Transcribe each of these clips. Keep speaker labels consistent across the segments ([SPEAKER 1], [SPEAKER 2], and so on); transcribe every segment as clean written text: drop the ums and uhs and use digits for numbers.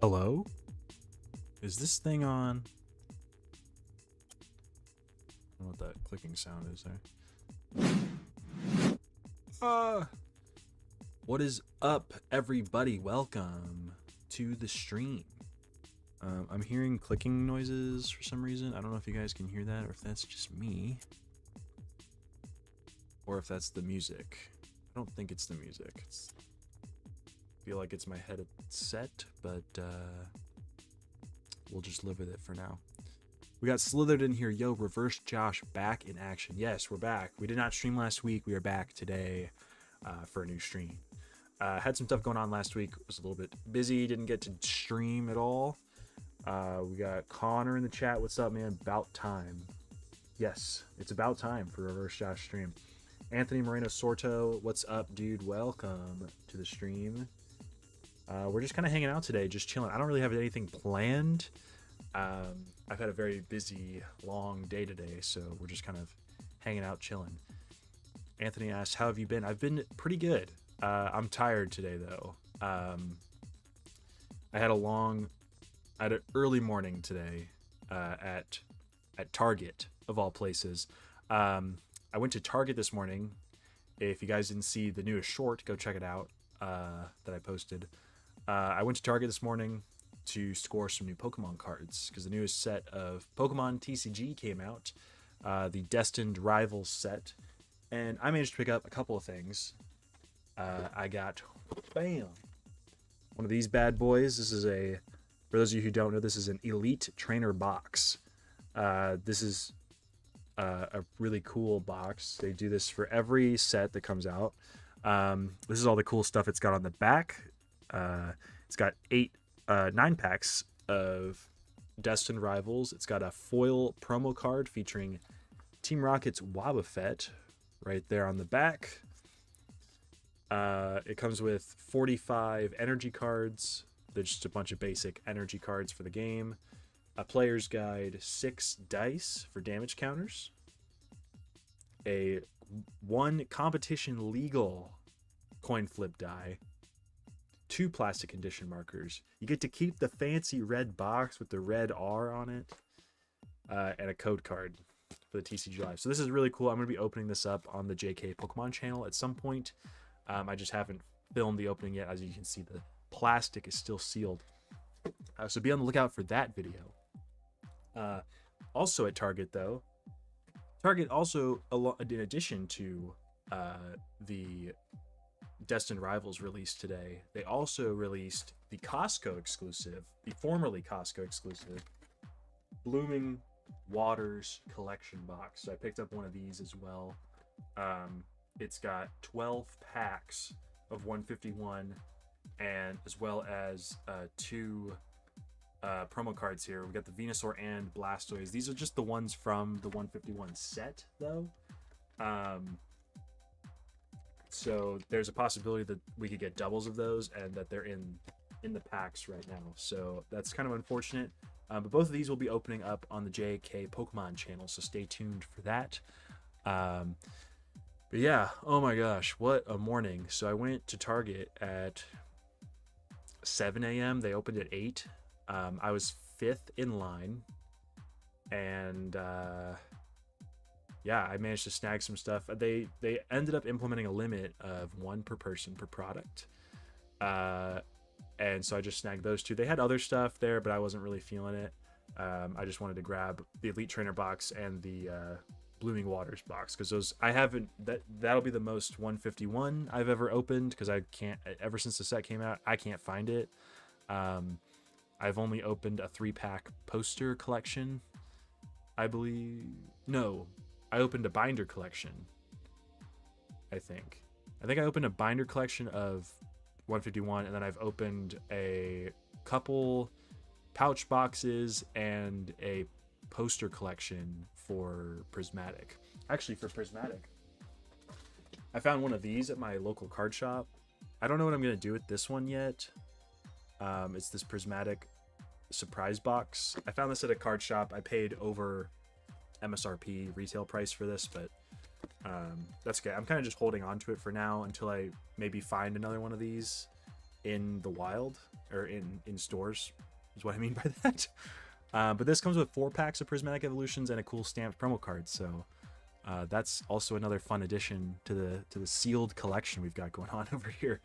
[SPEAKER 1] Hello? Is this thing on? I don't know what that clicking sound is there. What is up, everybody? Welcome to the stream. I'm hearing clicking noises for some reason. I don't know if you guys can hear that or if that's just me. Or if that's the music. I don't think it's the music. I feel like it's my headset, but we'll just live with it for now. We got Slithered in here. Yo, Reverse Josh back in action. Yes, we're back. We did not stream last week. We are back today for a new stream. Had some stuff going on last week. Was a little bit busy. Didn't get to stream at all. We got Connor in the chat. What's up, man? About time. Yes, it's about time for Reverse Josh stream. Anthony Moreno Sorto. What's up, dude? Welcome to the stream. We're just kind of hanging out today, just chilling. I don't really have anything planned. I've had a very busy, long day today, so we're just kind of hanging out, chilling. Anthony asked, how have you been? I've been pretty good. I'm tired today, though. I had an early morning today at Target, of all places. I went to Target this morning. If you guys didn't see the newest short, go check it out that I posted. I went to Target this morning to score some new Pokemon cards because the newest set of Pokemon TCG came out, the Destined Rivals set, and I managed to pick up a couple of things. I got, bam, one of these bad boys. This is for those of you who don't know, this is an Elite Trainer box. This is a really cool box. They do this for every set that comes out. This is all the cool stuff it's got on the back. It's got 9 packs of Destined Rivals. It's got a foil promo card featuring Team Rocket's Wobbuffet right there on the back. It comes with 45 energy cards. They're just a bunch of basic energy cards for the game. A player's guide, 6 dice for damage counters. A 1 competition legal coin flip die. 2 plastic condition markers. You get to keep the fancy red box with the red R on it. And a code card for the TCG Live. So this is really cool. I'm going to be opening this up on the JK Pokemon channel at some point. I just haven't filmed the opening yet. As you can see, the plastic is still sealed. So be on the lookout for that video. Also at Target, though, Target also, in addition to the Destined Rivals release today, they also released the Costco exclusive, the formerly Costco exclusive, Blooming Waters collection box. So I picked up one of these as well. It's got 12 packs of 151, and as well as 2 promo cards here. We got the Venusaur and Blastoise. These are just the ones from the 151 set, though. So there's a possibility that we could get doubles of those and that they're in the packs right now. So that's kind of unfortunate. But both of these will be opening up on the JK Pokemon channel, so stay tuned for that. But yeah, oh my gosh, what a morning. So I went to Target at 7 a.m. They opened at 8. I was 5th in line. And yeah, I managed to snag some stuff. They ended up implementing a limit of 1 per person per product. And so I just snagged those 2. They had other stuff there, but I wasn't really feeling it. I just wanted to grab the Elite Trainer box and the Blooming Waters box, because those I haven't. That'll be the most 151 I've ever opened, because I can't. Ever since the set came out, I can't find it. I've only opened a 3-pack poster collection, I believe. No, I opened a binder collection. I think I opened a binder collection of 151, and then I've opened a couple pouch boxes and a poster collection for Prismatic. Actually, for Prismatic, I found one of these at my local card shop. I don't know what I'm going to do with this one yet. It's this Prismatic surprise box. I found this at a card shop. I paid over MSRP retail price for this, but that's okay. I'm kind of just holding on to it for now until I maybe find another one of these in the wild, or in stores, is what I mean by that. But this comes with 4 packs of Prismatic Evolutions and a cool stamped promo card, so that's also another fun addition to the sealed collection we've got going on over here.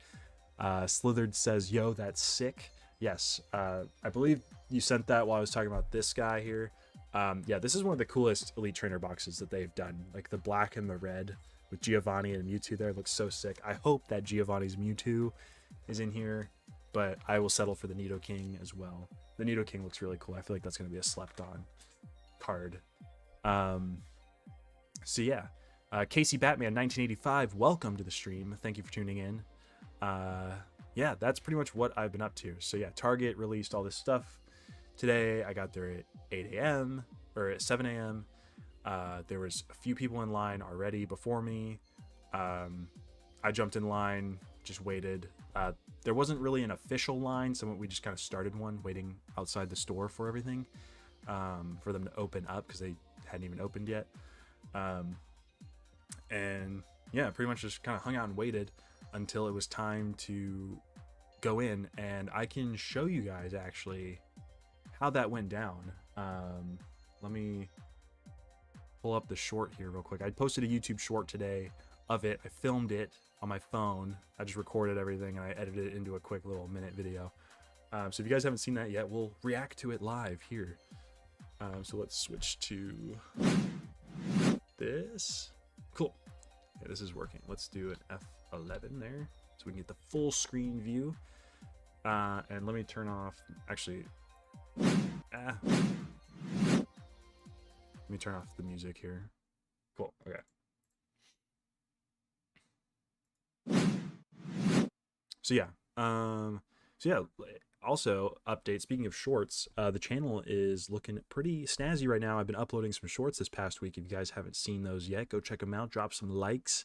[SPEAKER 1] Slithered says, yo, that's sick. Yes, I believe you sent that while I was talking about this guy here. Yeah, this is one of the coolest Elite Trainer boxes that they've done. Like the black and the red with Giovanni and Mewtwo there looks so sick. I hope that Giovanni's Mewtwo is in here, but I will settle for the Nidoking as well. The Nidoking looks really cool. I feel like that's going to be a slept on card. So yeah, Casey Batman 1985, welcome to the stream. Thank you for tuning in. Yeah, that's pretty much what I've been up to. So yeah, Target released all this stuff today. I got there at 8 a.m. or at 7 a.m. There was a few people in line already before me. I jumped in line, just waited. There wasn't really an official line, so we just kind of started one, waiting outside the store for everything, for them to open up because they hadn't even opened yet. And yeah, pretty much just kind of hung out and waited until it was time to go in, and I can show you guys actually how that went down. Let me pull up the short here real quick. I posted a YouTube short today of it. I filmed it on my phone. I just recorded everything and I edited it into a quick little minute video. So if you guys haven't seen that yet, we'll react to it live here. So let's switch to this. Cool. Okay, this is working. Let's do an F11 there so we can get the full screen view. And let me turn off, actually, let me turn off the music here. Cool, okay. So yeah, also update, speaking of shorts, the channel is looking pretty snazzy right now. I've been uploading some shorts this past week. If you guys haven't seen those yet, go check them out, drop some likes.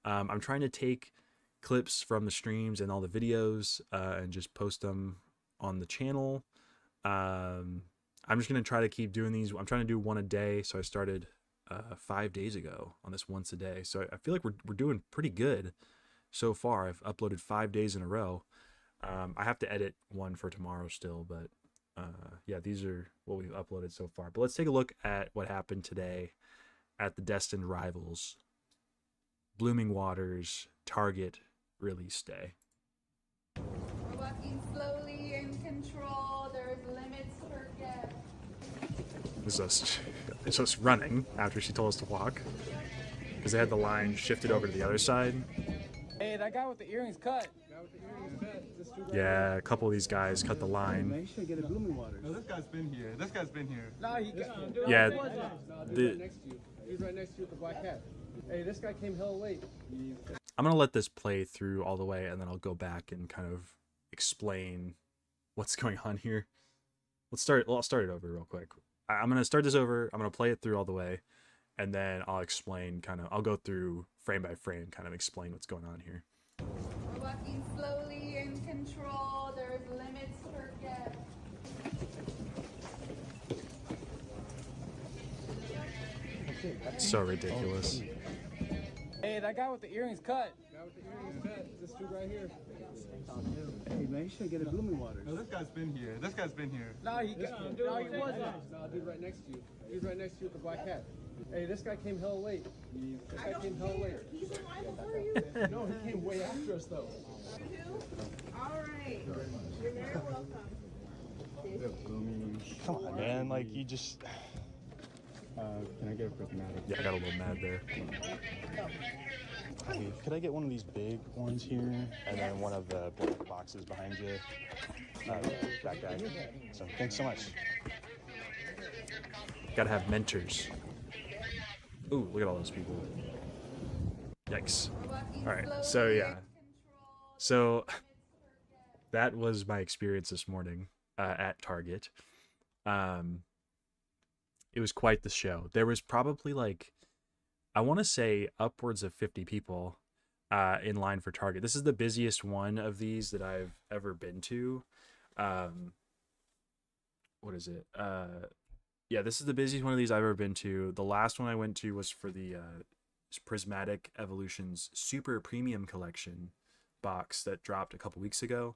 [SPEAKER 1] I'm trying to take clips from the streams and all the videos and just post them on the channel. I'm just going to try to keep doing these. I'm trying to do one a day, so I started 5 days ago on this once a day. So I feel like we're doing pretty good so far. I've uploaded 5 days in a row. I have to edit one for tomorrow still, but yeah, these are what we've uploaded so far. But let's take a look at what happened today at the Destined Rivals Blooming Waters Target release day.
[SPEAKER 2] We're walking slowly in control. There's limits for get.
[SPEAKER 1] It's us running after she told us to walk because they had the line shifted over to the other side.
[SPEAKER 3] Hey, that guy with the earrings cut.
[SPEAKER 1] Yeah, a couple of these guys cut the line.
[SPEAKER 4] Man, you should get a Blooming Waters.
[SPEAKER 5] No, this guy's been here. This guy's been here.
[SPEAKER 3] Nah, he got dude,
[SPEAKER 1] Yeah,
[SPEAKER 3] no, dude, right next to you. He's right next to you with the black hat. Hey, this guy came hella late.
[SPEAKER 1] I'm gonna let this play through all the way, and then I'll go back and kind of explain what's going on here. I'll start it over real quick. I'm gonna start this over. I'm gonna play it through all the way, and then I'll explain I'll go through frame by frame, kind of explain what's going on here.
[SPEAKER 2] We're walking slowly in control. There's limits for get.
[SPEAKER 1] So ridiculous.
[SPEAKER 3] Hey, that guy with the earrings cut. Guy with the earrings cut. This dude right here.
[SPEAKER 4] Hey, man, you should get a Blooming Waters.
[SPEAKER 5] No, this guy's been here. This guy's been here.
[SPEAKER 3] Nah, he got dude, no, he wasn't. Nah, dude, right next to you. He's right next to you with the black hat. Hey, this guy came hella late. This guy came hella late.
[SPEAKER 2] He's alive before you.
[SPEAKER 3] No, he came way after us though.
[SPEAKER 2] All right. You're very welcome.
[SPEAKER 6] Come on, man. Like, you just... can I get a quick mad?
[SPEAKER 1] Yeah, I got a little mad there.
[SPEAKER 6] Hey, could I get one of these big ones here? And then one of the black boxes behind you? That guy. So, thanks so much.
[SPEAKER 1] Gotta have mentors. Ooh, look at all those people. Yikes. Alright, so yeah. So that was my experience this morning at Target. It was quite the show. There was probably like, I want to say upwards of 50 people in line for Target. This is the busiest one of these that I've ever been to. What is it? Yeah, this is the busiest one of these I've ever been to. The last one I went to was for the Prismatic Evolutions Super Premium Collection box that dropped a couple weeks ago,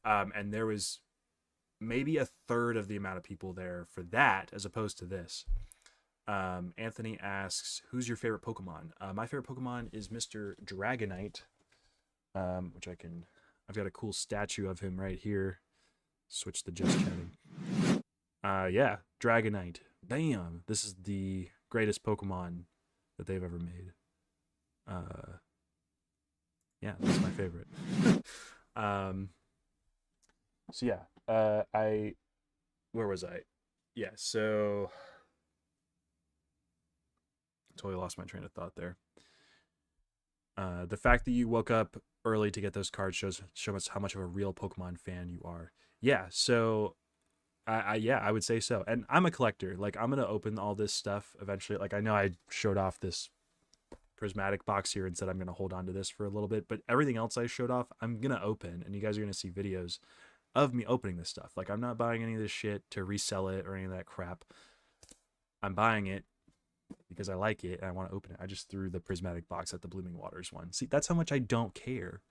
[SPEAKER 1] and there was maybe a third of the amount of people there for that as opposed to this. Anthony asks, who's your favorite Pokemon? My favorite Pokemon is Mr. Dragonite, which I've got a cool statue of him right here. Switch the just chatting. Yeah, Dragonite. Bam! This is the greatest Pokemon that they've ever made. Yeah, that's my favorite. So yeah, where was I? Yeah, so totally lost my train of thought there. The fact that you woke up early to get those cards shows us how much of a real Pokemon fan you are. Yeah, so I would say so. And I'm a collector. Like, I'm gonna open all this stuff eventually. Like, I know I showed off this prismatic box here and said I'm gonna hold on to this for a little bit, but everything else I showed off, I'm gonna open, and you guys are gonna see videos of me opening this stuff. Like, I'm not buying any of this shit to resell it or any of that crap. I'm buying it because I like it and I want to open it. I just threw the prismatic box at the Blooming Waters one. See, that's how much I don't care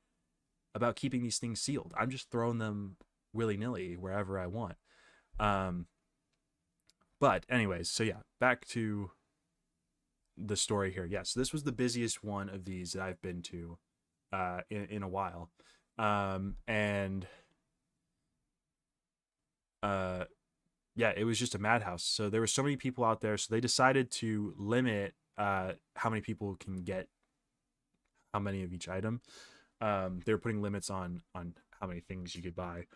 [SPEAKER 1] about keeping these things sealed. I'm just throwing them willy-nilly wherever I want. But anyways, so yeah, back to the story here. Yes, this was the busiest one of these that I've been to in a while. Yeah, it was just a madhouse. So there were so many people out there, so they decided to limit how many people can get how many of each item. They were putting limits on how many things you could buy.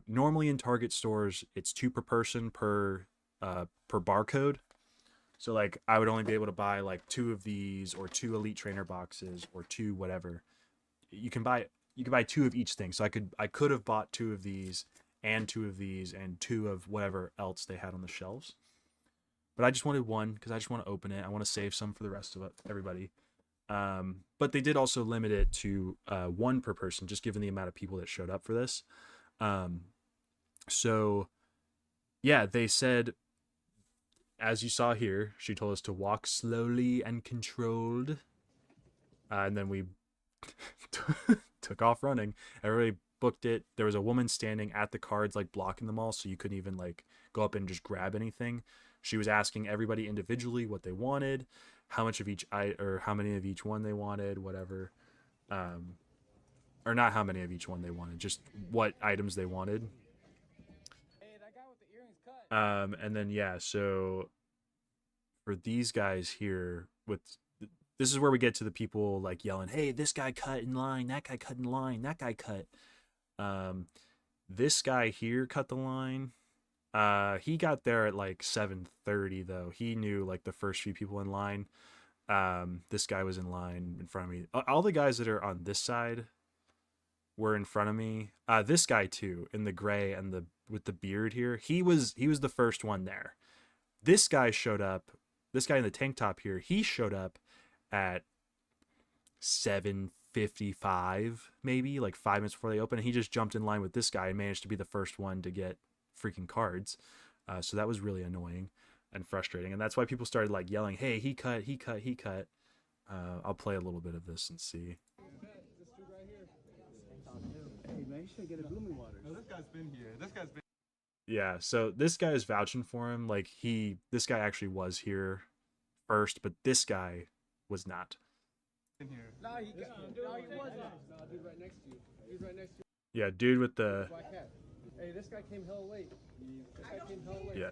[SPEAKER 1] Normally in Target stores, it's 2 per person per barcode. So like, I would only be able to buy like 2 of these, or 2 Elite Trainer boxes, or 2 whatever. You can buy 2 of each thing. So I could have bought 2 of these, and 2 of these, and 2 of whatever else they had on the shelves. But I just wanted 1 because I just want to open it. I want to save some for the rest of everybody. But they did also limit it to 1 per person, just given the amount of people that showed up for this. So yeah, they said, as you saw here, she told us to walk slowly and controlled. And then we took off running. Everybody booked it. There was a woman standing at the cards, like blocking them all, so you couldn't even like go up and just grab anything. She was asking everybody individually what they wanted, how much of each or how many of each one they wanted, whatever. Or not how many of each one they wanted, just what items they wanted. And then yeah, so for these guys here, this is where we get to the people like yelling, "Hey, this guy cut in line, that guy cut in line, that guy cut." This guy here cut the line. He got there at like 7:30 though. He knew like the first few people in line. This guy was in line in front of me. All the guys that are on this side were in front of me. This guy too, in the gray and with the beard here. He was the first one there. This guy showed up. This guy in the tank top here, he showed up at 7:55, maybe like 5 minutes before they open. And he just jumped in line with this guy and managed to be the first one to get freaking cards. So that was really annoying and frustrating. And that's why people started like yelling, "Hey, he cut, he cut, he cut." I'll play a little bit of this and see.
[SPEAKER 4] Hey man, you should get a Blooming Waters.
[SPEAKER 5] No, this guy's been here. This guy's been.
[SPEAKER 1] Yeah, so this guy is vouching for him. Like this guy actually was here first, but this guy was not.
[SPEAKER 5] Been here.
[SPEAKER 3] No, he wasn't. No, dude, right next to you. He's right next to you.
[SPEAKER 1] Yeah, dude with the
[SPEAKER 3] Black hat. Hey, this guy came hella late.
[SPEAKER 1] yeah.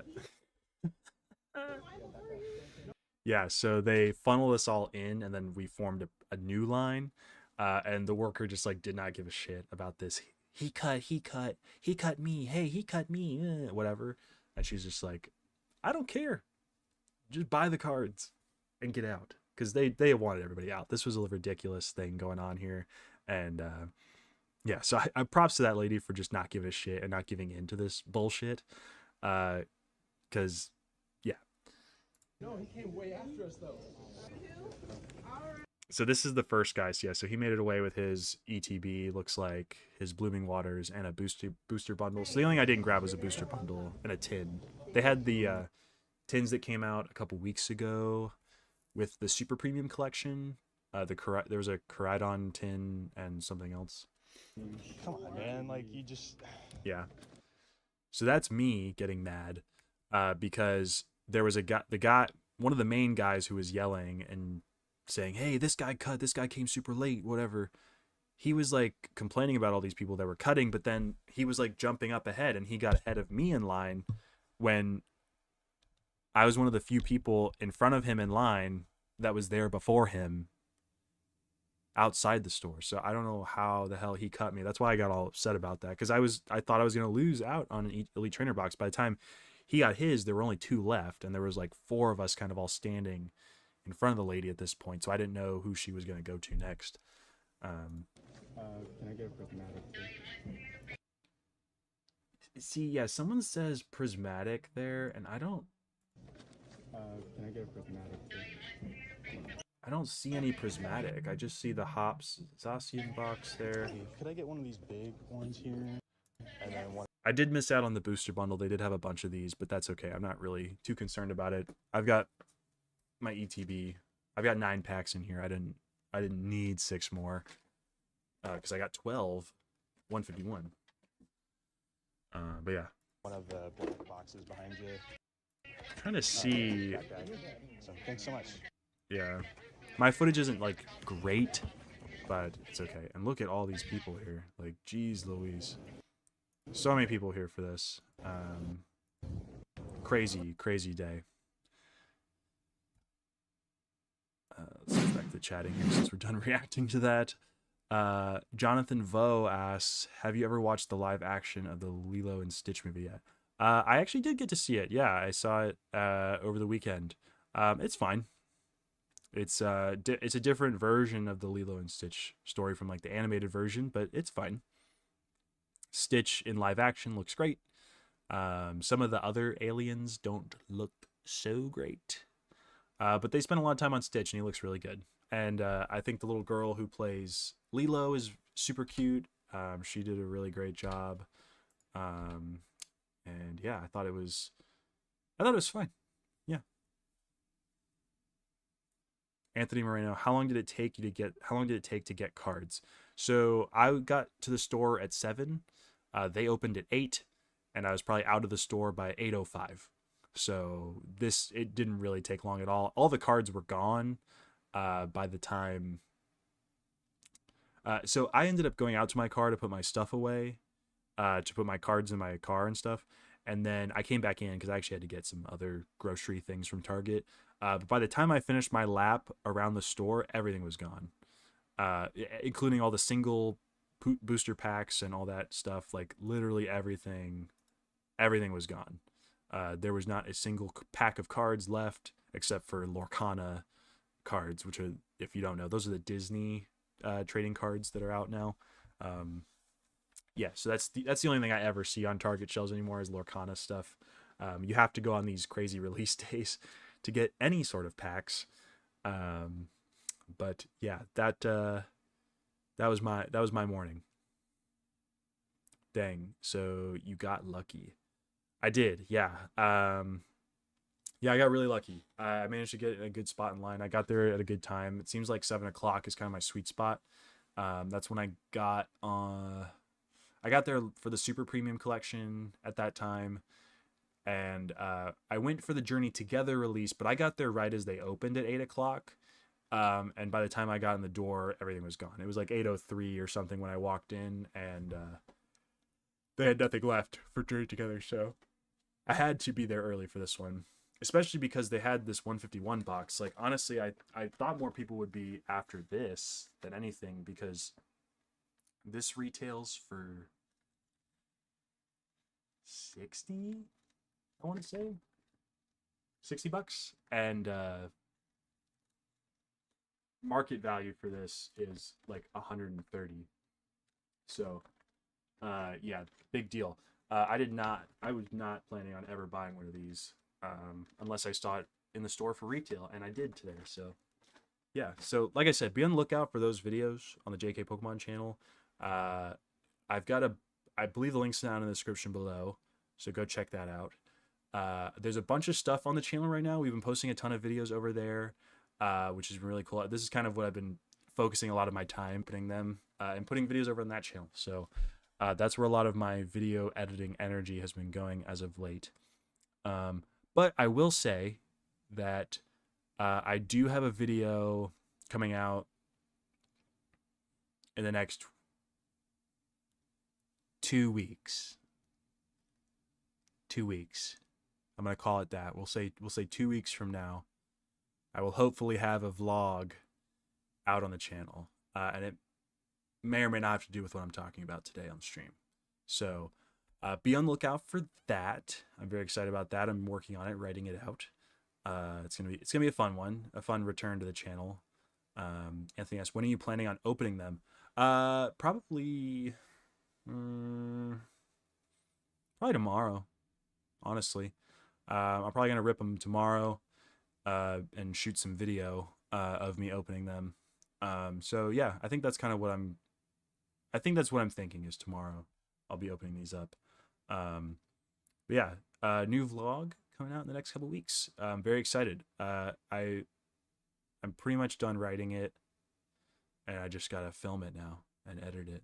[SPEAKER 1] Yeah, so they funneled us all in, and then we formed a new line, and the worker just like did not give a shit about this. He cut me. Hey, he cut me. Whatever. And she's just like, "I don't care. Just buy the cards and get out." Because they wanted everybody out. This was a ridiculous thing going on here, and yeah. So I props to that lady for just not giving a shit and not giving in to this bullshit. Because yeah.
[SPEAKER 3] No, he came way after us though.
[SPEAKER 1] So this is the first guy. So yeah, so he made it away with his ETB, looks like, his Blooming Waters, and a booster bundle. So the only thing I didn't grab was a booster bundle and a tin. They had the tins that came out a couple weeks ago with the Super Premium collection. There was a Koraidon tin and something else.
[SPEAKER 6] Come on, man. Like, you just.
[SPEAKER 1] Yeah. So that's me getting mad because there was one of the main guys who was yelling and saying, "Hey, this guy cut. This guy came super late. Whatever." He was like complaining about all these people that were cutting, but then he was like jumping up ahead, and he got ahead of me in line when I was one of the few people in front of him in line that was there before him outside the store. So I don't know how the hell he cut me. That's why I got all upset about that, because I thought I was going to lose out on an elite trainer box. By the time he got his, there were only 2 left, and there was like 4 of us kind of all standing in front of the lady at this point. So I didn't know who she was going to go to next.
[SPEAKER 3] Can I get a prismatic too?
[SPEAKER 1] See, yeah, someone says prismatic there, and I don't
[SPEAKER 3] Can I get a prismatic too?
[SPEAKER 1] I don't see any prismatic. I just see the hops Zacian box there.
[SPEAKER 6] Hey, could I get one of these big ones here? And then one.
[SPEAKER 1] I did miss out on the booster bundle. They did have a bunch of these, but that's okay. I'm not really too concerned about it. I've got my ETB. I've got 9 packs in here. I didn't need 6 more because I got 12, 151. But yeah,
[SPEAKER 6] One of the black boxes behind you.
[SPEAKER 1] trying to see.
[SPEAKER 6] That guy. So thanks so much.
[SPEAKER 1] Yeah, my footage isn't like great, but it's okay. And look at all these people here. Like, geez Louise. So many people here for this. Crazy day. Let's get back to chatting here since we're done reacting to that. Jonathan Vo asks, have you ever watched the live action of the Lilo and Stitch movie yet? I actually did get to see it. Yeah, I saw it over the weekend. It's fine. It's a different version of the Lilo and Stitch story from like the animated version, but it's fine. Stitch in live action looks great. Some of the other aliens don't look so great. But they spent a lot of time on Stitch, and he looks really good. And I think the little girl who plays Lilo is super cute. She did a really great job. And yeah, I thought it was fine. Yeah. Anthony Moreno, how long did it take to get cards? So I got to the store at 7. They opened at 8, and I was probably out of the store by 8:05. So it didn't really take long at all. All the cards were gone by the time. So I ended up going out to my car to put my stuff away, to put my cards in my car and stuff. And then I came back in because I actually had to get some other grocery things from Target. But by the time I finished my lap around the store, everything was gone, including all the single booster packs and all that stuff. Like literally everything was gone. There was not a single pack of cards left except for Lorcana cards, which are, if you don't know, those are the Disney trading cards that are out now. Yeah, so that's the only thing I ever see on Target shelves anymore is Lorcana stuff. You have to go on these crazy release days to get any sort of packs. But yeah, that was my morning. Dang, so you got lucky. I did, yeah. Yeah, I got really lucky. I managed to get a good spot in line. I got there at a good time. It seems like 7 o'clock is kind of my sweet spot. That's when I got there for the super premium collection at that time. And I went for the Journey Together release, but I got there right as they opened at 8 o'clock. And by the time I got in the door, everything was gone. It was like 8:03 or something when I walked in, and they had nothing left for Journey Together. So I had to be there early for this one, especially because they had this 151 box. Like, honestly, I thought more people would be after this than anything, because this retails for 60, I want to say $60, and market value for this is like 130. So yeah, big deal. I was not planning on ever buying one of these unless I saw it in the store for retail, and I did today. So yeah, so like I said, be on the lookout for those videos on the JK Pokemon channel. I believe the link's down in the description below, so go check that out. There's a bunch of stuff on the channel right now. We've been posting a ton of videos over there. which is really cool. This is kind of what I've been focusing a lot of my time putting them and putting videos over on that channel. So that's where a lot of my video editing energy has been going as of late. But I will say that I do have a video coming out in the next 2 weeks. 2 weeks. I'm gonna call it that. We'll say 2 weeks from now. I will hopefully have a vlog out on the channel, and it may or may not have to do with what I'm talking about today on stream. So be on the lookout for that. I'm very excited about that. I'm working on it, writing it out. It's gonna be a fun one, a fun return to the channel. Anthony asked, when are you planning on opening them? Probably tomorrow, honestly. I'm probably gonna rip them tomorrow and shoot some video of me opening them. So yeah, I think that's kind of what I'm thinking is tomorrow I'll be opening these up. But yeah, new vlog coming out in the next couple weeks. I'm very excited. I'm pretty much done writing it, and I just gotta film it now and edit it.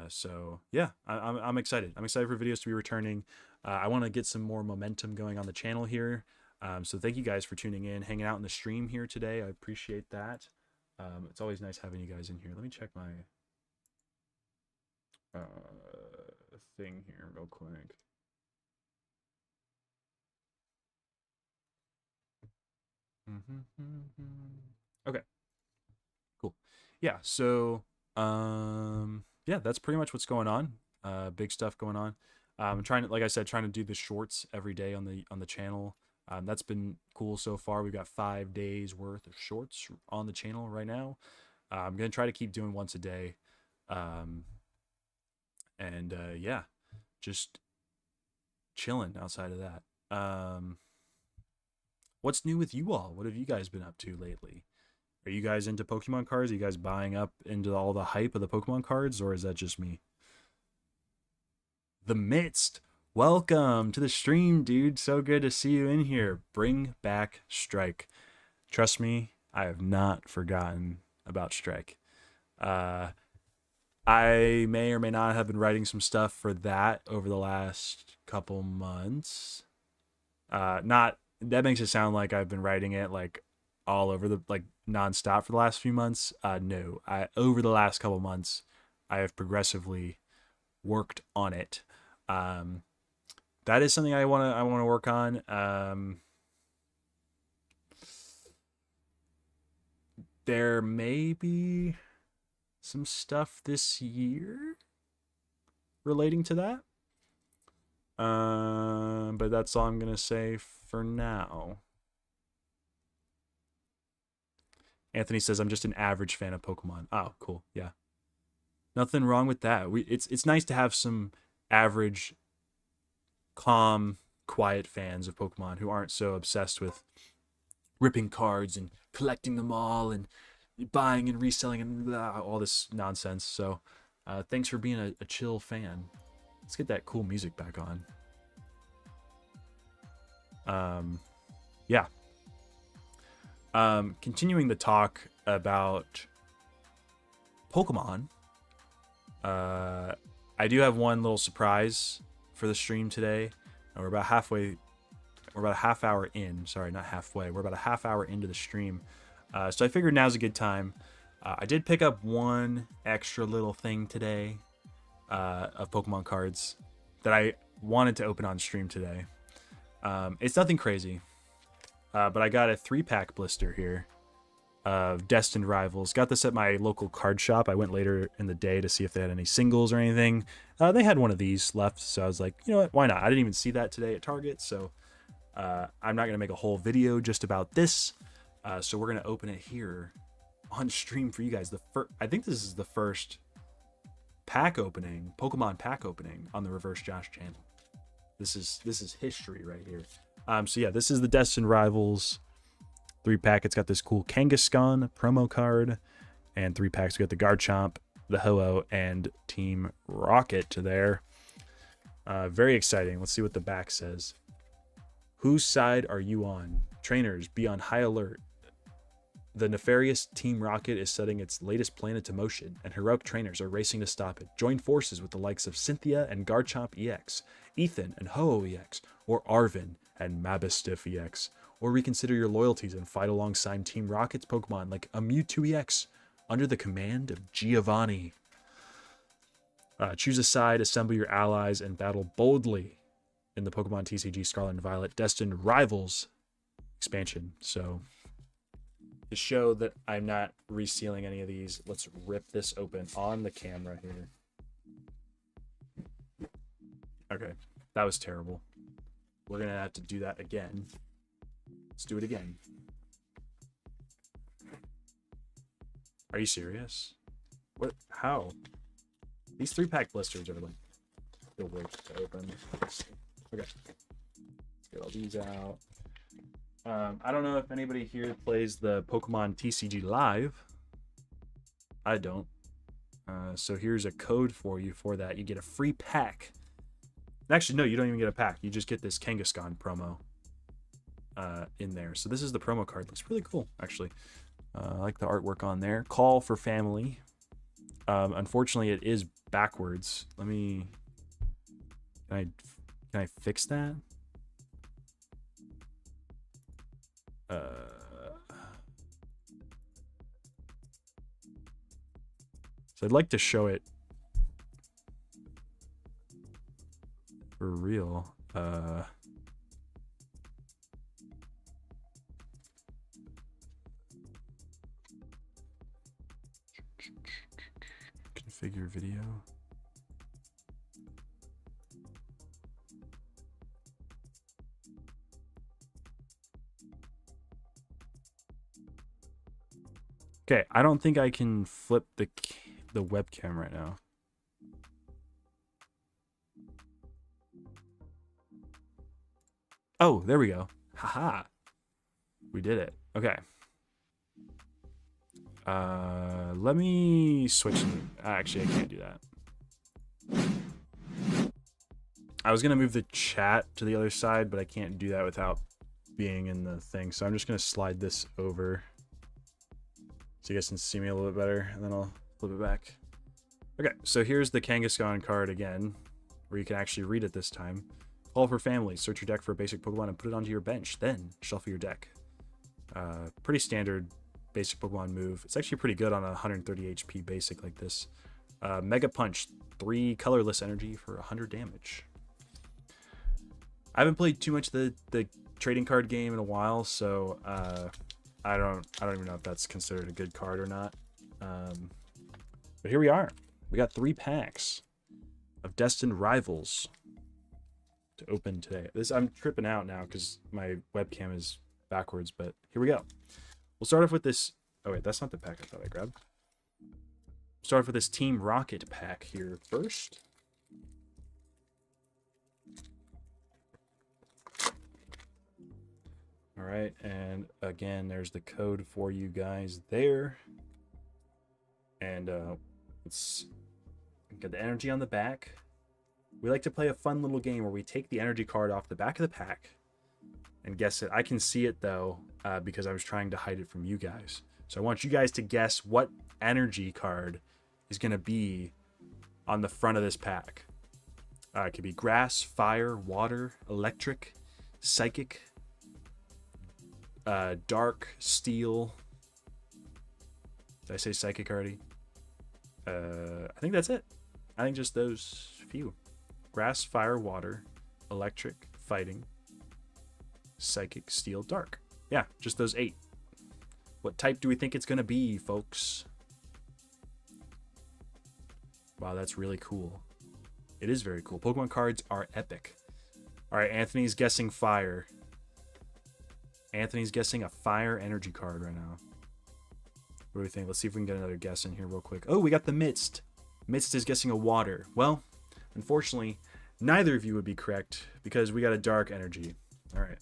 [SPEAKER 1] So yeah, I'm excited. I'm excited for videos to be returning. I want to get some more momentum going on the channel here. So thank you guys for tuning in, hanging out in the stream here today. I appreciate that. It's always nice having you guys in here. Let me check my thing here real quick. Okay, cool. Yeah, so yeah, that's pretty much what's going on. Big stuff going on. I'm trying to, like I said, trying to do the shorts every day on the channel. That's been cool so far. We've got 5 days worth of shorts on the channel right now. I'm gonna try to keep doing once a day. Yeah, just chilling outside of that. What's new with you all? What have you guys been up to lately? Are you guys into Pokemon cards? Are you guys buying up into all the hype of the Pokemon cards, or is that just me? The Midst, welcome to the stream, dude. So good to see you in here. Bring back Strike. Trust me, I have not forgotten about Strike. I may or may not have been writing some stuff for that over the last couple months. That makes it sound like I've been writing it like all over the nonstop for the last few months. No, over the last couple months, I have progressively worked on it. That is something I want to work on. There may be some stuff this year relating to that. But that's all I'm gonna say for now. Anthony says I'm just an average fan of Pokemon. Oh, cool. Yeah. Nothing wrong with that. It's nice to have some average, calm, quiet fans of Pokemon who aren't so obsessed with ripping cards and collecting them all and buying and reselling and blah, all this nonsense. So thanks for being a chill fan. Let's get that cool music back on. Yeah. Continuing the talk about Pokemon, I do have one little surprise for the stream today. We're about a half hour in. Sorry, not halfway. We're about a half hour into the stream. So I figured now's a good time. I did pick up one extra little thing today of Pokemon cards that I wanted to open on stream today. It's nothing crazy, but I got a 3-pack blister here of Destined Rivals. Got this at my local card shop. I went later in the day to see if they had any singles or anything. They had one of these left, so I was like, you know what, why not? I didn't even see that today at Target, so I'm not going to make a whole video just about this. So we're going to open it here on stream for you guys. I think this is the first Pokemon pack opening on the Reverse Josh channel. This is history right here. So yeah, this is the Destined Rivals 3-pack. It's got this cool Kangaskhan promo card, and 3 packs. We got the Garchomp, the Ho-Oh, and Team Rocket to there. Very exciting. Let's see what the back says. Whose side are you on? Trainers, be on high alert. The nefarious Team Rocket is setting its latest plan into motion, and heroic trainers are racing to stop it. Join forces with the likes of Cynthia and Garchomp EX, Ethan and Ho-Oh EX, or Arvin and Mabistiff EX. Or reconsider your loyalties and fight alongside Team Rocket's Pokemon like a Mewtwo EX under the command of Giovanni. Choose a side, assemble your allies, and battle boldly in the Pokemon TCG Scarlet and Violet Destined Rivals expansion. So, to show that I'm not resealing any of these, let's rip this open on the camera here. Okay, that was terrible. We're going to have to do that again. Let's do it again. Are you serious? What? How? These 3-pack blisters are like the worst to open. Okay. Let's get all these out. I don't know if anybody here plays the Pokemon TCG Live. I don't. So here's a code for you for that. You get a free pack. Actually, no, you don't even get a pack. You just get this Kangaskhan promo in there. So this is the promo card. Looks really cool, actually. I like the artwork on there. Call for family. Unfortunately, it is backwards. Let me... Can I fix that? So I'd like to show it for real. Configure video. Okay, I don't think I can flip the webcam right now. Oh, there we go. Haha. We did it. Okay. Let me switch. Actually, I can't do that. I was gonna move the chat to the other side, but I can't do that without being in the thing. So I'm just gonna slide this over so you guys can see me a little bit better, and then I'll flip it back. Okay, so here's the Kangaskhan card again, where you can actually read it this time. Call for family. Search your deck for a basic Pokemon and put it onto your bench. Then shuffle your deck. Pretty standard basic Pokemon move. It's actually pretty good on a 130 HP basic like this. Mega Punch, 3 colorless energy for 100 damage. I haven't played too much the trading card game in a while, so I don't even know if that's considered a good card or not. But here we are. We got 3 packs of Destined Rivals to open today. I'm tripping out now because my webcam is backwards, but here we go. We'll start off with this. Oh wait, that's not the pack I thought I grabbed. Start off with this Team Rocket pack here first. All right, and again, there's the code for you guys there. And let's get the energy on the back. We like to play a fun little game where we take the energy card off the back of the pack and guess it. I can see it though, because I was trying to hide it from you guys. So I want you guys to guess what energy card is going to be on the front of this pack. It could be grass, fire, water, electric, psychic, dark, steel. Did I say psychic already? I think that's it. I think just those few. Grass, fire, water, electric, fighting, psychic, steel, dark. Yeah, just those 8. What type do we think it's going to be, folks? Wow, that's really cool. It is very cool. Pokemon cards are epic. All right, Anthony's guessing fire. Anthony's guessing a fire energy card right now. What do we think? Let's see if we can get another guess in here real quick. Oh, we got the Mist. Mist is guessing a water. Well, unfortunately, neither of you would be correct because we got a dark energy. All right.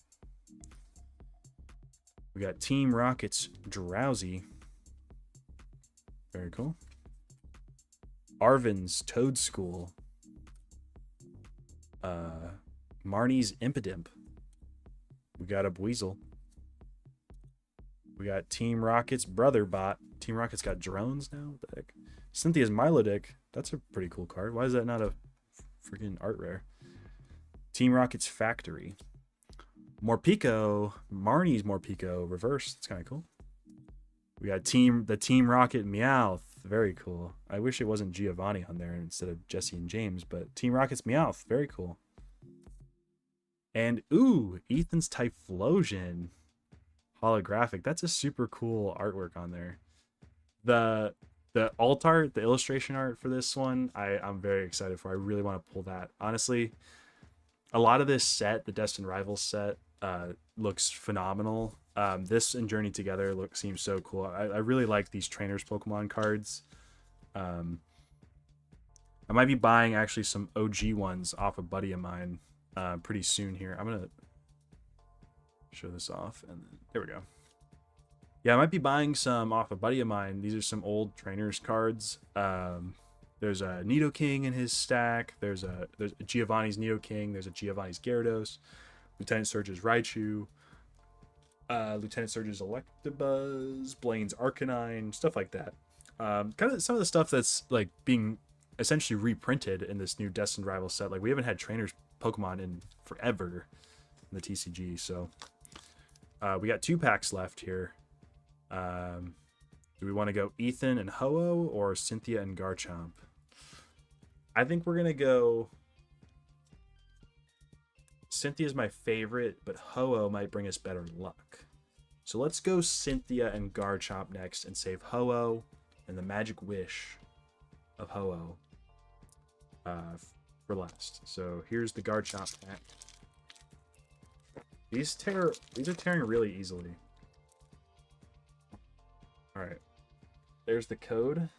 [SPEAKER 1] We got Team Rocket's Drowsy. Very cool. Arvin's Toad School. Marnie's Impidimp. We got a Buizel. We got Team Rocket's brother bot. Team Rocket's got drones now. What the heck? Cynthia's Milodic. That's a pretty cool card. Why is that not a freaking art rare? Team Rocket's Factory. Morpeko. Marnie's Morpeko reverse. That's kind of cool. We got the Team Rocket Meowth. Very cool. I wish it wasn't Giovanni on there instead of Jesse and James, but Team Rocket's Meowth. Very cool. And ooh, Ethan's Typhlosion holographic. That's a super cool artwork on there. The alt art, the illustration art for this one, I'm very excited for. I really want to pull that. Honestly, a lot of this set, the Destined Rivals set, looks phenomenal. This and Journey Together seems so cool. I really like these trainers Pokemon cards. I might be buying actually some OG ones off a buddy of mine pretty soon here. I'm gonna show this off, and then, there we go. Yeah, I might be buying some off a buddy of mine. These are some old trainers cards. There's a Nidoking in his stack. There's a Giovanni's Nidoking. There's a Giovanni's Gyarados. Lieutenant Surge's Raichu. Lieutenant Surge's Electabuzz. Blaine's Arcanine. Stuff like that. Kind of some of the stuff that's like being essentially reprinted in this new Destined Rivals set. Like we haven't had trainers Pokemon in forever in the TCG. So we got 2 packs left here. Do we want to go Ethan and Ho-Oh or Cynthia and Garchomp? I think we're going to go... Cynthia's my favorite, but Ho-Oh might bring us better luck. So let's go Cynthia and Garchomp next and save Ho-Oh and the Magic Wish of Ho-Oh for last. So here's the Garchomp pack. These are tearing really easily. All right, there's the code.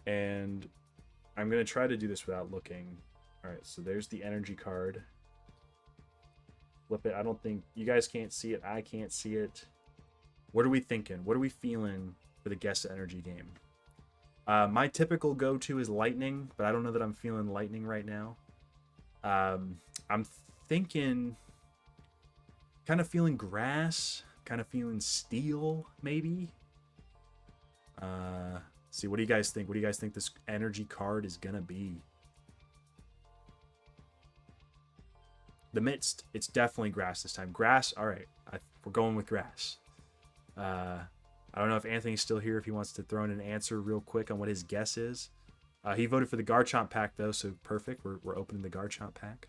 [SPEAKER 1] And I'm going to try to do this without looking. All right, so there's the energy card. Flip it. I don't think you guys can't see it. I can't see it. What are we thinking? What are we feeling for the Guess the Energy game? My typical go-to is Lightning, but I don't know that I'm feeling Lightning right now. I'm thinking... kind of feeling Grass, kind of feeling Steel, maybe. See, what do you guys think? What do you guys think this energy card is gonna be? The Midst, it's definitely Grass this time. Grass, all right, we're going with Grass. I don't know if Anthony's still here, if he wants to throw in an answer real quick on what his guess is. He voted for the Garchomp pack, though, so perfect. We're opening the Garchomp pack.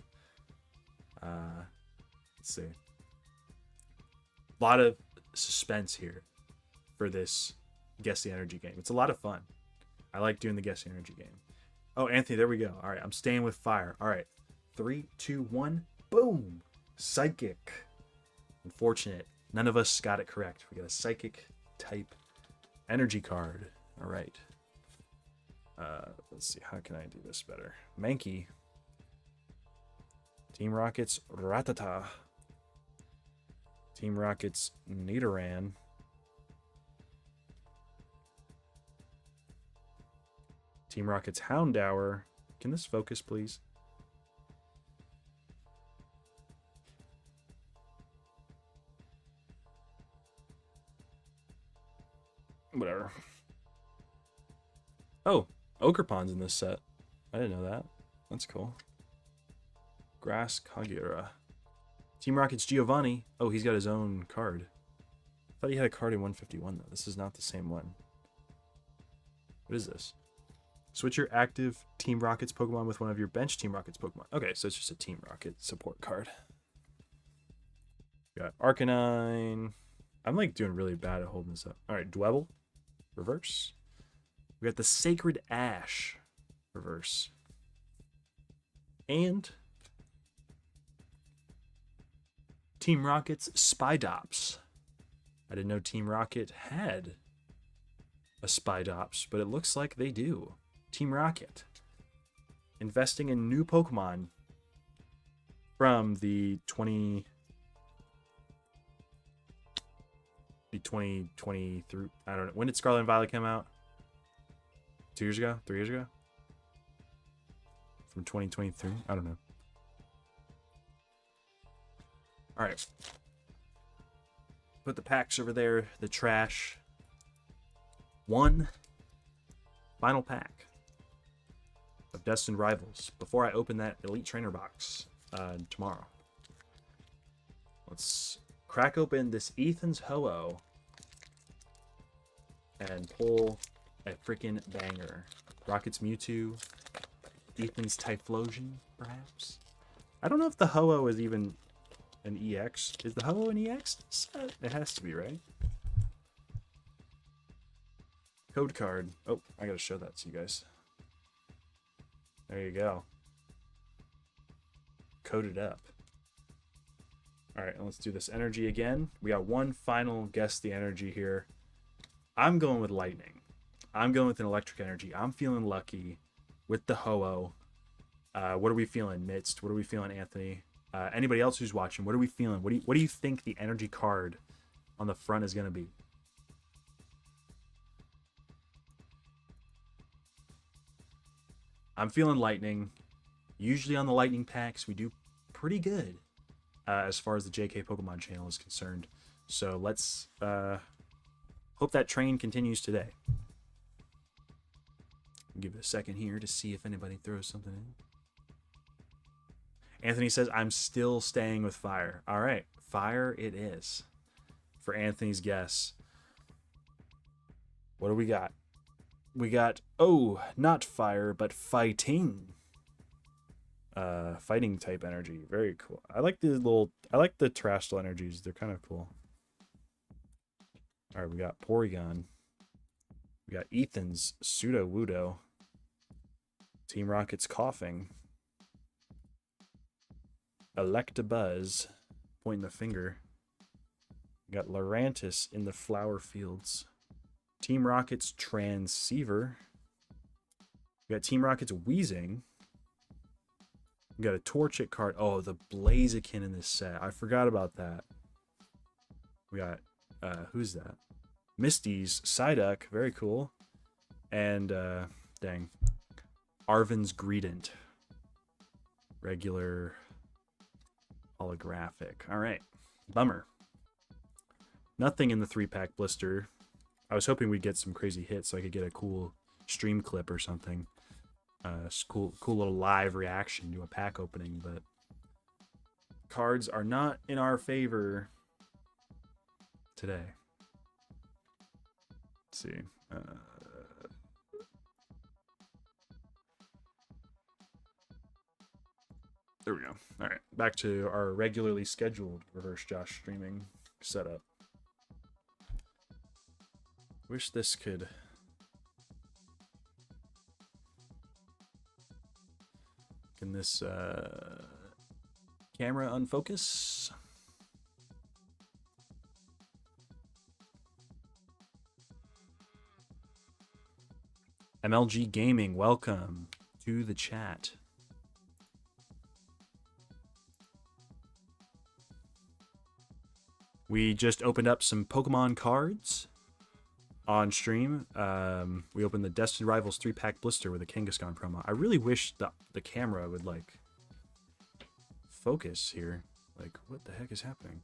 [SPEAKER 1] Let's see. A lot of suspense here for this Guess the Energy game. It's a lot of fun. I like doing the Guess the Energy game. Oh, Anthony, there we go. All right, I'm staying with fire. All right, 3, 2, 1, boom. Psychic. Unfortunate. None of us got it correct. We got a Psychic type energy card. All right. Let's see. How can I do this better? Mankey. Team Rocket's Rattata. Team Rocket's Nidoran. Team Rocket's Houndour. Can this focus, please? Whatever. Oh, Ogerpon's in this set. I didn't know that. That's cool. Grass Kagura. Team Rocket's Giovanni. Oh, he's got his own card. I thought he had a card in 151, though. This is not the same one. What is this? Switch your active Team Rocket's Pokemon with one of your bench Team Rocket's Pokemon. Okay, so it's just a Team Rocket support card. We got Arcanine. I'm like doing really bad at holding this up. All right, Dwebble. Reverse. We got the Sacred Ash. Reverse. And Team Rocket's Spydops. I didn't know Team Rocket had a Spydops, but it looks like they do. Team Rocket. Investing in new Pokemon from the 2020 through, I don't know. When did Scarlet and Violet come out? 2 years ago? 3 years ago? From 2023? I don't know. All right. Put the packs over there. The trash. One final pack of Destined Rivals before I open that Elite Trainer box tomorrow. Let's crack open this Ethan's Ho-Oh and pull a freaking banger. Rocket's Mewtwo, Ethan's Typhlosion, perhaps. I don't know if the Ho-Oh is even an EX. Is the Ho-Oh an EX set? It has to be, right? Code card. Oh, I gotta show that to you guys. There you go. Coded up. Alright, let's do this energy again. We got one final guess the energy here. I'm going with lightning. I'm going with an electric energy. I'm feeling lucky with the Ho-Oh. What are we feeling, Midst? What are we feeling, Anthony? Anybody else who's watching, what are we feeling? What do you think the energy card on the front is going to be? I'm feeling lightning. Usually on the lightning packs, we do pretty good as far as the JK Pokemon channel is concerned. So let's hope that train continues today. Give it a second here to see if anybody throws something in. Anthony says, I'm still staying with fire. All right, fire it is for Anthony's guess. What do we got? We got, oh, not fire, but fighting. Fighting type energy. Very cool. I like the terrestrial energies. They're kind of cool. All right, we got Porygon. We got Ethan's Pseudo-Wudo. Team Rocket's Coughing. Electabuzz, pointing the finger. We got Lurantis in the flower fields. Team Rocket's Transceiver. We got Team Rocket's Wheezing. We got a Torchic card. Oh, the Blaziken in this set. I forgot about that. We got, who's that? Misty's Psyduck. Very cool. And, dang. Arven's Greedent. Regular holographic. All right. Bummer. Nothing in the 3-pack blister. I was hoping we'd get some crazy hits so I could get a cool stream clip or something. Cool little live reaction to a pack opening, but cards are not in our favor today. Let's see. There we go. All right, back to our regularly scheduled Reverse Josh streaming setup. Wish this could... Can this camera unfocus? MLG Gaming, welcome to the chat. We just opened up some Pokemon cards on stream. We opened the Destined Rivals 3-pack blister with a Kangaskhan promo. I really wish the camera would, like, focus here. Like, what the heck is happening?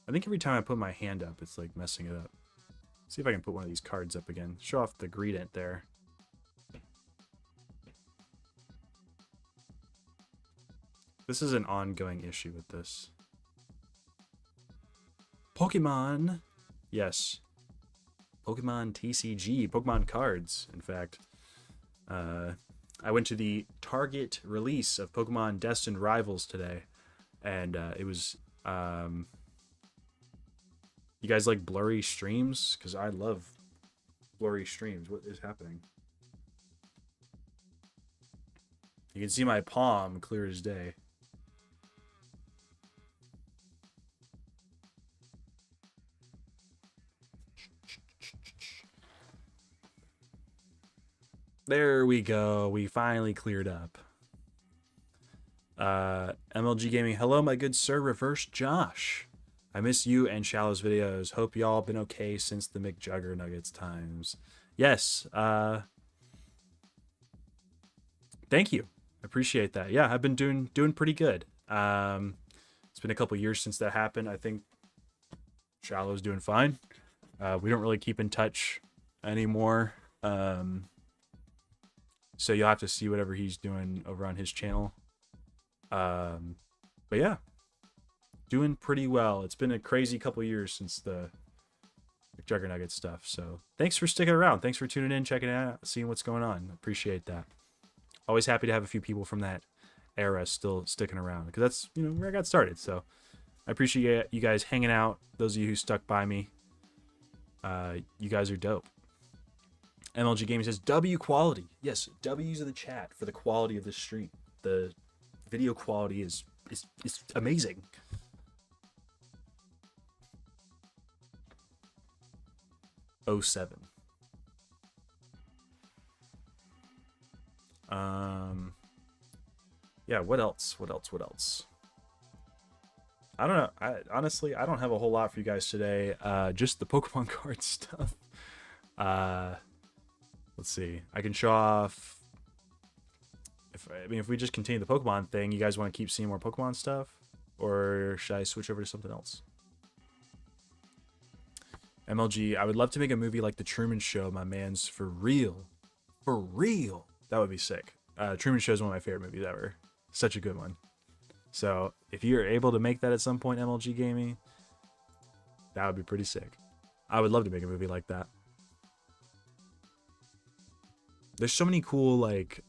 [SPEAKER 1] I think every time I put my hand up, it's, like, messing it up. See if I can put one of these cards up again. Show off the Greedent there. This is an ongoing issue with this. Pokemon! Yes. Pokemon TCG. Pokemon cards, in fact. I went to the Target release of Pokemon Destined Rivals today. And it was... You guys like blurry streams? Because I love blurry streams. What is happening? You can see my palm clear as day. There we go. We finally cleared up. MLG Gaming. Hello, my good sir, Reverse Josh. I miss you and Shallow's videos. Hope y'all been okay since the McJuggernuggets times. Yes. Thank you. Appreciate that. Yeah, I've been doing pretty good. So It's been a couple years since that happened. I think Shallow's doing fine. We don't really keep in touch anymore. So you'll have to see whatever he's doing over on his channel. But yeah, doing pretty well. It's been a crazy couple years since the Juggernaut stuff. So thanks for sticking around. Thanks for tuning in, checking it out, seeing what's going on. Appreciate that. Always happy to have a few people from that era still sticking around, because that's, you know, where I got started. So I appreciate you guys hanging out. Those of you who stuck by me, you guys are dope. MLG Gaming says W quality. Yes, W's in the chat for the quality of this stream. The video quality is amazing. '07. Yeah, what else? I don't know. Honestly, I don't have a whole lot for you guys today. Just the Pokemon card stuff. Let's see. I can show off. If we just continue the Pokemon thing, you guys want to keep seeing more Pokemon stuff, or should I switch over to something else? MLG, I would love to make a movie like The Truman Show. My man's for real. For real. That would be sick. Truman Show is one of my favorite movies ever. Such a good one. So if you're able to make that at some point, MLG Gaming, that would be pretty sick. I would love to make a movie like that. There's so many cool like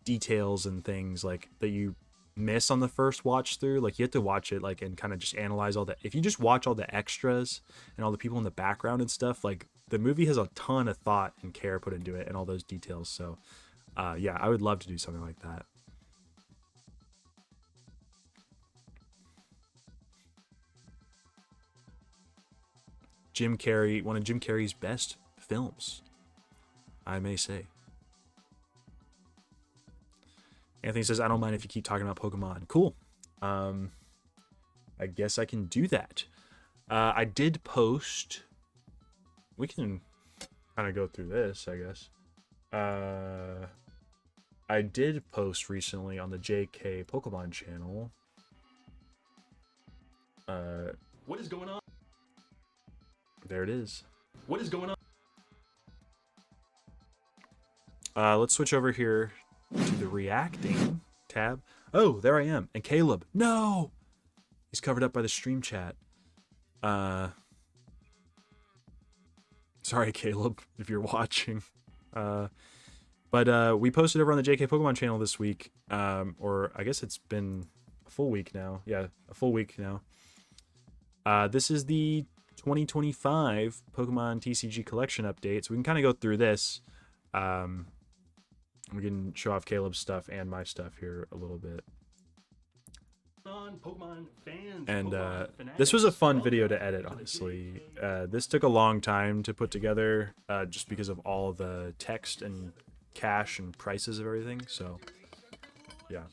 [SPEAKER 1] details and things like that you miss on the first watch through. Like you have to watch it like and kind of just analyze all that. If you just watch all the extras and all the people in the background and stuff, like the movie has a ton of thought and care put into it and all those details. So yeah, I would love to do something like that. Jim Carrey, one of Jim Carrey's best films, I may say. Anthony says, I don't mind if you keep talking about Pokemon. Cool. I guess I can do that. I did post. We can kind of go through this, I guess. I did post recently on the JK Pokemon channel. What is going on? There it is. What is going on? Let's switch over here to the reacting tab. Oh, there I am. And Caleb. No! He's covered up by the stream chat. Sorry, Caleb, if you're watching. But we posted over on the JK Pokemon channel this week. Or I guess it's been a full week now. Yeah, a full week now. This is the 2025 Pokemon TCG collection update. So we can kind of go through this. We can show off Caleb's stuff and my stuff here a little bit. Pokemon fans, and this was a fun video to edit, honestly. This took a long time to put together just because of all the text and cash and prices of everything. So yeah,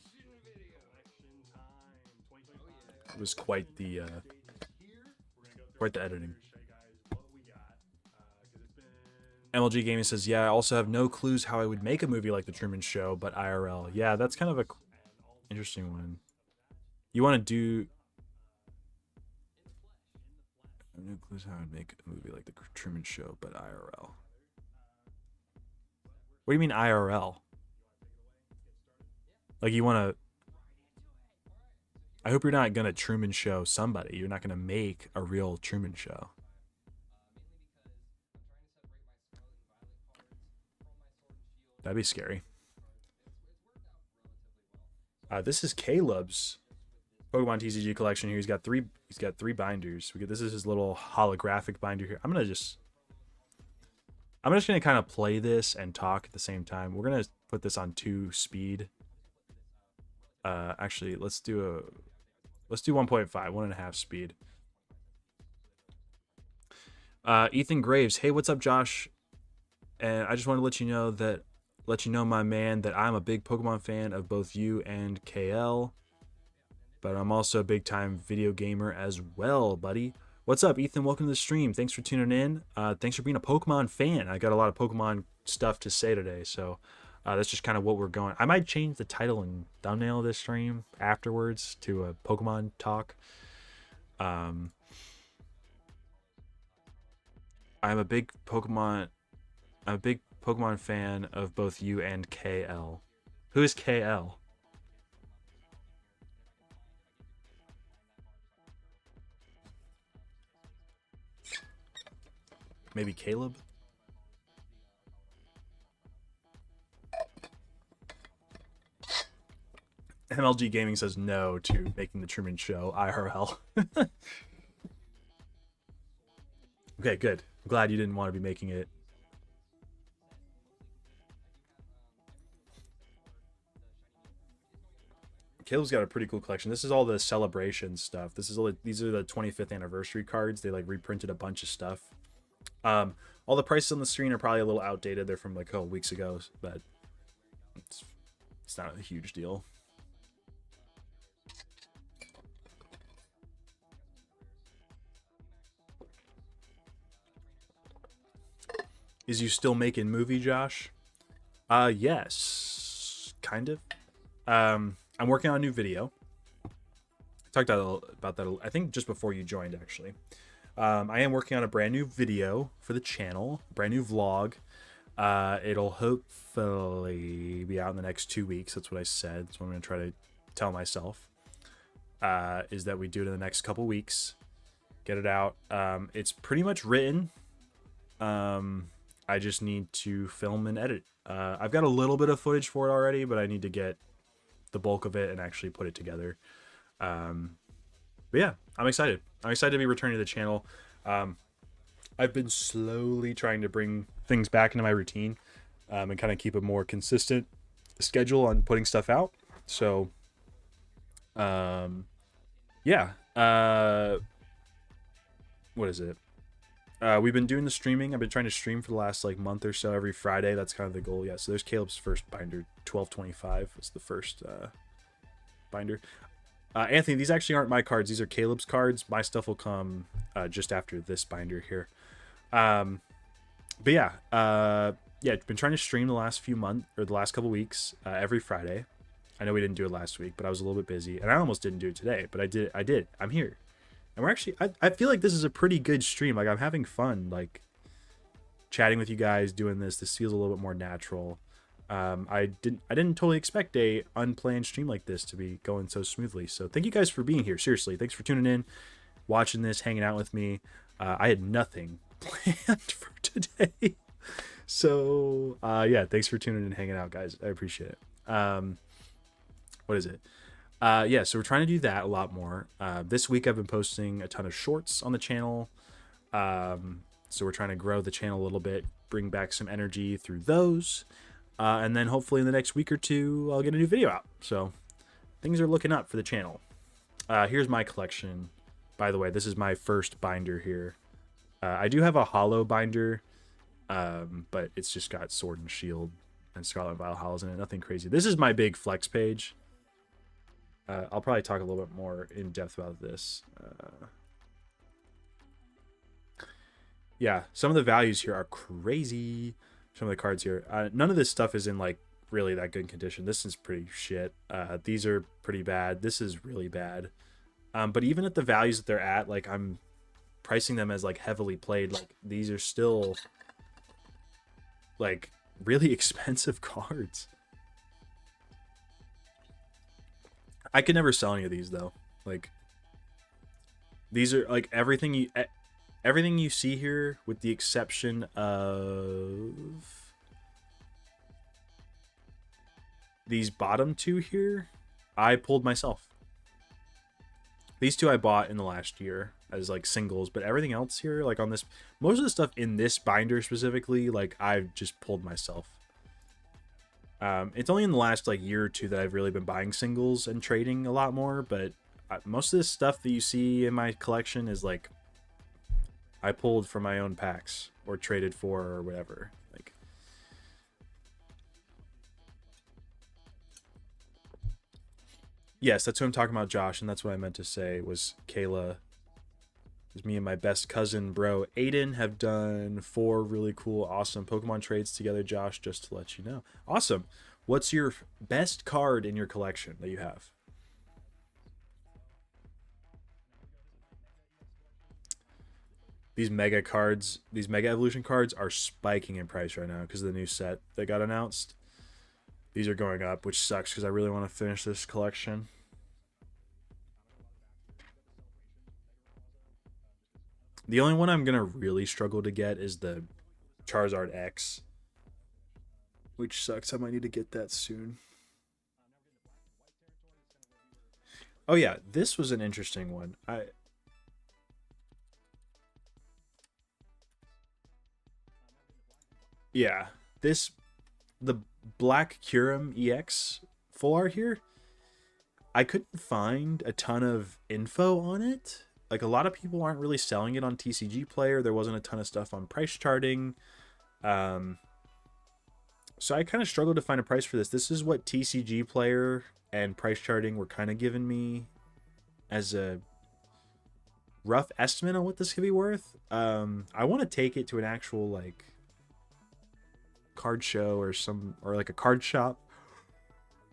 [SPEAKER 1] it was quite the editing. MLG Gaming says, yeah, I also have no clues how I would make a movie like The Truman Show, but IRL. Yeah, that's kind of a interesting one. You want to do... I have no clues how I would make a movie like The Truman Show, but IRL. What do you mean IRL? Like you want to... I hope you're not going to Truman Show somebody. You're not going to make a real Truman Show. That'd be scary. This is Caleb's Pokemon TCG collection here. He's got three binders. This is his little holographic binder here. I'm just gonna kind of play this and talk at the same time. We're gonna put this on 2 speed. Actually, let's do 1.5, 1.5 speed. Ethan Graves, hey, what's up, Josh? And I just want to let you know, my man, that I'm a big Pokemon fan of both you and KL, but I'm also a big time video gamer as well, buddy. What's up, Ethan? Welcome to the stream. Thanks for tuning in. Thanks for being a Pokemon fan. I got a lot of Pokemon stuff to say today, so That's just kind of what we're going. I might change the title and thumbnail of this stream afterwards to a Pokemon talk. I'm a big Pokemon. I'm a big Pokemon fan of both you and KL. Who is KL? Maybe Caleb? MLG Gaming says no to making the Truman Show IRL. Okay, good. I'm glad you didn't want to be making it. Caleb's got a pretty cool collection. This is all the celebration stuff. These are the 25th anniversary cards. They like reprinted a bunch of stuff. All the prices on the screen are probably a little outdated. They're from like a couple weeks ago, but it's not a huge deal. Is you still making movie, Josh? Yes, kind of. I'm working on a new video. I talked about that, I think, just before you joined, actually. I am working on a brand new video for the channel, brand new vlog. It'll hopefully be out in the next 2 weeks. That's what I said. That's what I'm going to try to tell myself, is that we do it in the next couple weeks. Get it out. It's pretty much written. I just need to film and edit. I've got a little bit of footage for it already, but I need to get the bulk of it and actually put it together. But yeah, I'm excited. I'm excited to be returning to the channel. I've been slowly trying to bring things back into my routine, and kind of keep a more consistent schedule on putting stuff out. So, yeah. What is it? We've been doing the streaming. I've been trying to stream for the last like month or so every Friday. That's kind of the goal. Yeah, so there's Caleb's first binder, 1225. It's the first binder. Anthony, these actually aren't my cards. These are Caleb's cards. My stuff will come just after this binder here. But yeah, I've been trying to stream the last few months or the last couple weeks every Friday. I know we didn't do it last week, but I was a little bit busy, and I almost didn't do it today, but I did. I'm here. And we're actually, I feel like this is a pretty good stream. Like, I'm having fun, like, chatting with you guys, doing this. This feels a little bit more natural. I didn't totally expect a unplanned stream like this to be going so smoothly. So thank you guys for being here. Seriously, thanks for tuning in, watching this, hanging out with me. I had nothing planned for today. So, yeah, thanks for tuning in and hanging out, guys. I appreciate it. What is it? Yeah, so we're trying to do that a lot more. This week I've been posting a ton of shorts on the channel. So we're trying to grow the channel a little bit, bring back some energy through those. And then hopefully in the next week or two, I'll get a new video out. So things are looking up for the channel. Here's my collection. By the way, this is my first binder here. I do have a hollow binder, but it's just got Sword and Shield and Scarlet Valhalla's in it. Nothing crazy. This is my big flex page. I'll probably talk a little bit more in depth about this. Yeah, some of the values here are crazy. Some of the cards here. None of this stuff is in like really that good condition. This is pretty shit. These are pretty bad. This is really bad. But even at the values that they're at, like I'm pricing them as like heavily played. Like these are still like really expensive cards. I could never sell any of these though. Like these are like everything you see here with the exception of these bottom two here, I pulled myself. These two I bought in the last year as like singles, but everything else here, like on this, most of the stuff in this binder specifically, like I've just pulled myself. It's only in the last like year or two that I've really been buying singles and trading a lot more, but most of this stuff that you see in my collection is like I pulled from my own packs or traded for or whatever. Like, yes, that's who I'm talking about, Josh, and that's what I meant to say was Kayla. Because me and my best cousin, bro, Aiden, have done 4 really cool, awesome Pokemon trades together, Josh, just to let you know. Awesome. What's your best card in your collection that you have? These mega cards, these mega evolution cards are spiking in price right now because of the new set that got announced. These are going up, which sucks because I really want to finish this collection. The only one I'm going to really struggle to get is the Charizard X, which sucks. I might need to get that soon. Oh yeah, this was an interesting one. Yeah, the Black Curum EX full art here, I couldn't find a ton of info on it. Like, a lot of people aren't really selling it on TCG Player. There wasn't a ton of stuff on price charting. So I kind of struggled to find a price for this. This is what TCG Player and price charting were kind of giving me as a rough estimate on what this could be worth. I want to take it to an actual, like, card show or like a card shop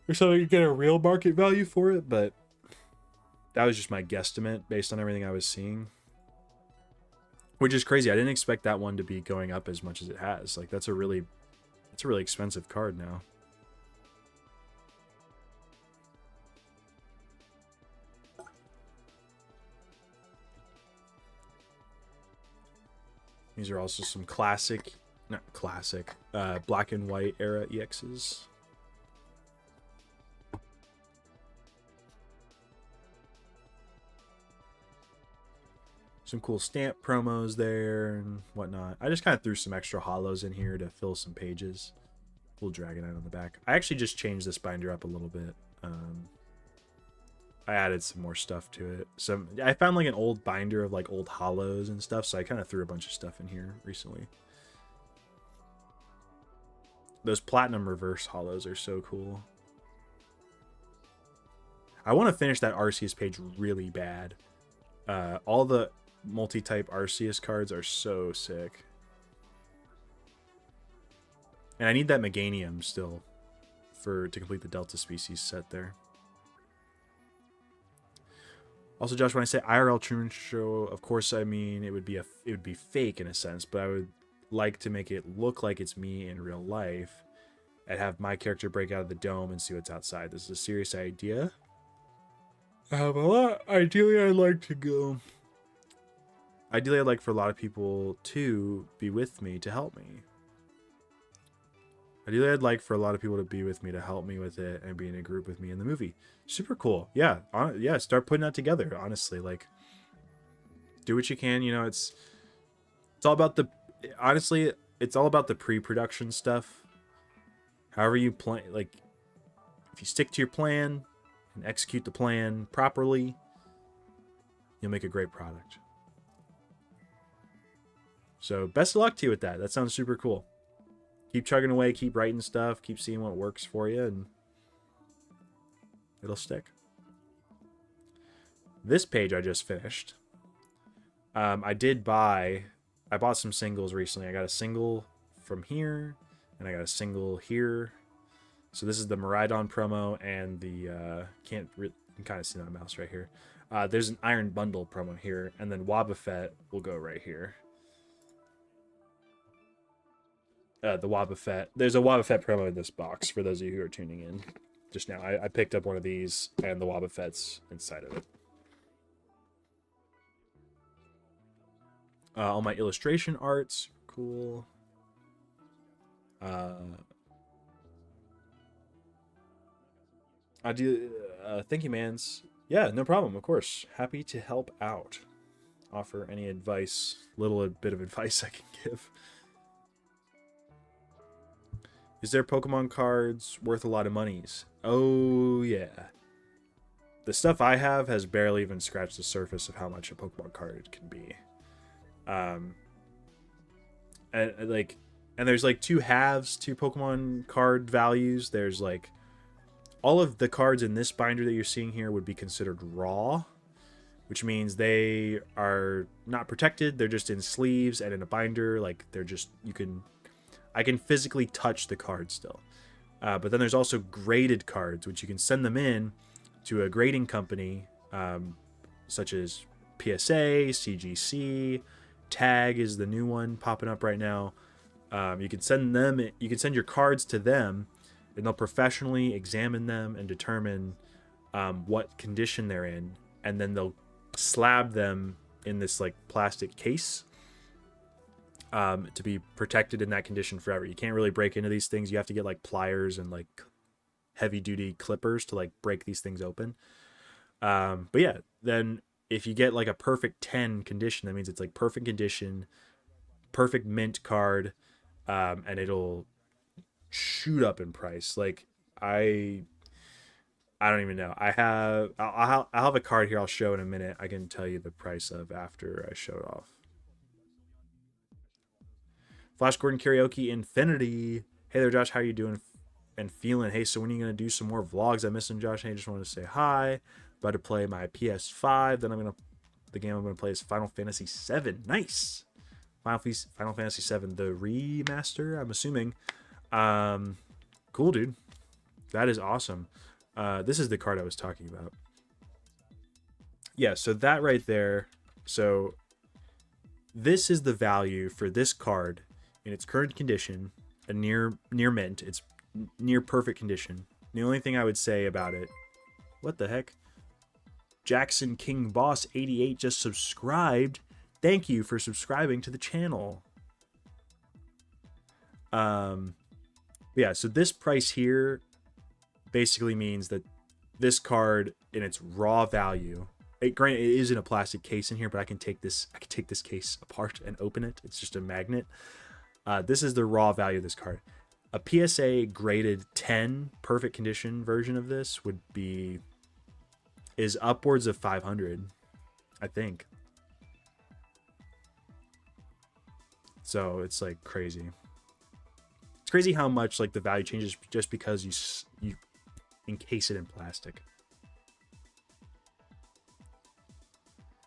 [SPEAKER 1] or something to get a real market value for it, but that was just my guesstimate based on everything I was seeing, which is crazy. I didn't expect that one to be going up as much as it has. Like, that's a really expensive card now. These are also some black and white era EXs. Some cool stamp promos there and whatnot. I just kind of threw some extra holos in here to fill some pages. Cool Dragonite on the back. I actually just changed this binder up a little bit. I added some more stuff to it. I found like an old binder of like old holos and stuff, so I kind of threw a bunch of stuff in here recently. Those platinum reverse holos are so cool. I want to finish that Arceus page really bad. All the multi-type Arceus cards are so sick. And I need that Meganium still to complete the Delta Species set there. Also, Josh, when I say IRL Truman Show, of course I mean it would be fake in a sense, but I would like to make it look like it's me in real life and have my character break out of the dome and see what's outside. This is a serious idea. I have a lot. Ideally, I'd like for a lot of people to be with me to help me. Ideally, I'd like for a lot of people to be with me to help me with it and be in a group with me in the movie. Super cool. Yeah. Yeah. Start putting that together. Honestly, like, do what you can. You know, it's all about it's all about the pre-production stuff. However you plan, like, if you stick to your plan and execute the plan properly, you'll make a great product. So best of luck to you with that. That sounds super cool. Keep chugging away, keep writing stuff, keep seeing what works for you, and it'll stick. This page I just finished. I bought some singles recently. I got a single from here, and I got a single here. So this is the Miraidon promo, and the you can kind of see my mouse right here. There's an Iron Bundle promo here, and then Wobbuffet will go right here. The Wobbuffet. There's a Wobbuffet promo in this box for those of you who are tuning in just now. I picked up one of these, and the Wobbuffet's inside of it. All my illustration arts, cool. I do. Thank you, mans. Yeah, no problem. Of course, happy to help out. Offer any advice, little bit of advice I can give. Is there Pokemon cards worth a lot of monies? Oh, yeah. The stuff I have has barely even scratched the surface of how much a Pokemon card can be. And there's like two halves to Pokemon card values. There's like all of the cards in this binder that you're seeing here would be considered raw. which means they are not protected. They're just in sleeves and in a binder. Like they're just, I can physically touch the card still. But then there's also graded cards, which you can send them in to a grading company, such as PSA, CGC, Tag is the new one popping up right now. You can send your cards to them, and they'll professionally examine them and determine what condition they're in, and then they'll slab them in this like plastic case to be protected in that condition forever. You can't really break into these things. You have to get like pliers and like heavy duty clippers to like break these things open. But yeah, then if you get like a perfect 10 condition, that means it's like perfect condition, perfect mint card, and it'll shoot up in price. Like I don't even know. I'll have a card here I'll show in a minute. I can tell you the price of after I show it off. Flash Gordon Karaoke Infinity. Hey there, Josh. How you doing and feeling? Hey, so when are you going to do some more vlogs? I miss him, Josh. Hey, just wanted to say hi. About to play my PS5. Then the game I'm going to play is Final Fantasy VII. Nice. Final Fantasy VII, the remaster, I'm assuming. Cool, dude. That is awesome. This is the card I was talking about. Yeah, so that right there. So this is the value for this card in its current condition, a near mint. It's near perfect condition. The only thing I would say about it, what the heck? Jackson King Boss 88 just subscribed. Thank you for subscribing to the channel. Yeah, so this price here basically means that this card in its raw value, granted it is in a plastic case in here, but I can take this case apart and open it. It's just a magnet. This is the raw value of this card. A PSA graded 10 perfect condition version of this is upwards of 500, I think. So it's like crazy. It's crazy how much like the value changes just because you encase it in plastic.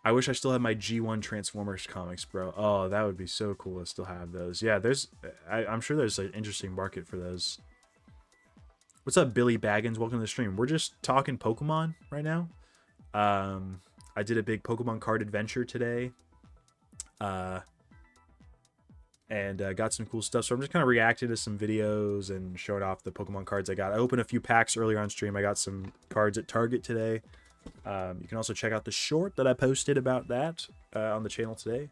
[SPEAKER 1] I wish I still had my G1 Transformers comics, bro. Oh, that would be so cool to still have those. Yeah, I'm sure there's an interesting market for those. What's up, Billy Baggins? Welcome to the stream. We're just talking Pokemon right now. I did a big Pokemon card adventure today. And got some cool stuff. So I'm just kind of reacting to some videos and showing off the Pokemon cards I got. I opened a few packs earlier on stream. I got some cards at Target today. You can also check out the short that I posted about that on the channel today.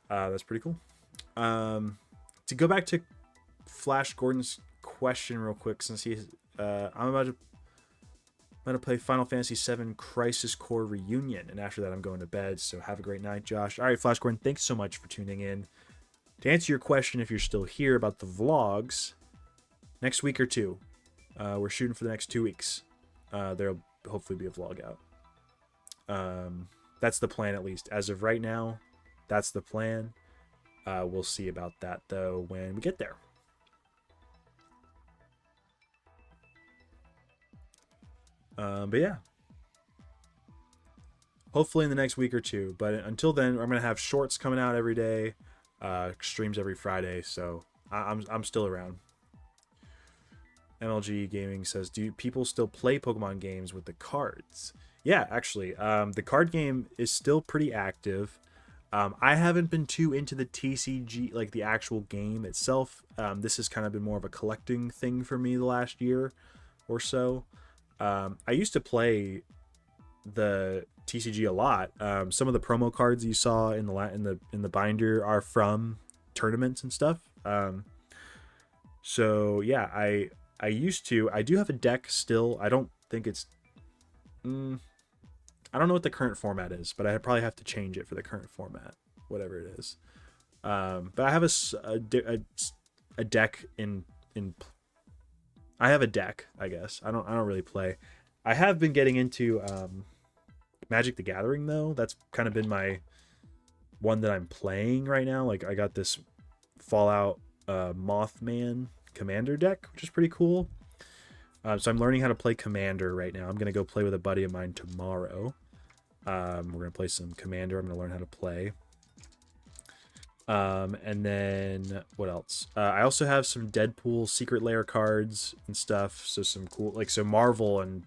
[SPEAKER 1] That's pretty cool. To go back to Flash Gordon's question real quick, since I'm about to play Final Fantasy VII Crisis Core Reunion, and after that I'm going to bed. So have a great night, Josh. All right, Flash Gordon, thanks so much for tuning in. To answer your question, if you're still here about the vlogs, next week or two, we're shooting for the next 2 weeks. There'll hopefully be a vlog out. That's the plan, at least as of right now. That's the plan. We'll see about that though when we get there. But yeah, hopefully in the next week or two. But until then, I'm gonna have shorts coming out every day. Streams every Friday, so I'm still around. MLG Gaming says, do people still play Pokemon games with the cards? Yeah, actually, the card game is still pretty active. I haven't been too into the TCG, like the actual game itself. This has kind of been more of a collecting thing for me the last year or so. I used to play the TCG a lot. Some of the promo cards you saw in the binder are from tournaments and stuff. So yeah, I used to. I do have a deck still. I don't think it's. I don't know what the current format is, but I probably have to change it for the current format, whatever it is. But I have a deck in. I have a deck, I guess. I don't really play. I have been getting into Magic the Gathering though. That's kind of been my one that I'm playing right now. Like I got this Fallout Mothman Commander deck, which is pretty cool. So I'm learning how to play Commander right now. I'm gonna go play with a buddy of mine tomorrow. We're gonna play some Commander. I'm gonna learn how to play. And then what else? I also have some Deadpool Secret Lair cards and stuff. So some cool, like, so Marvel and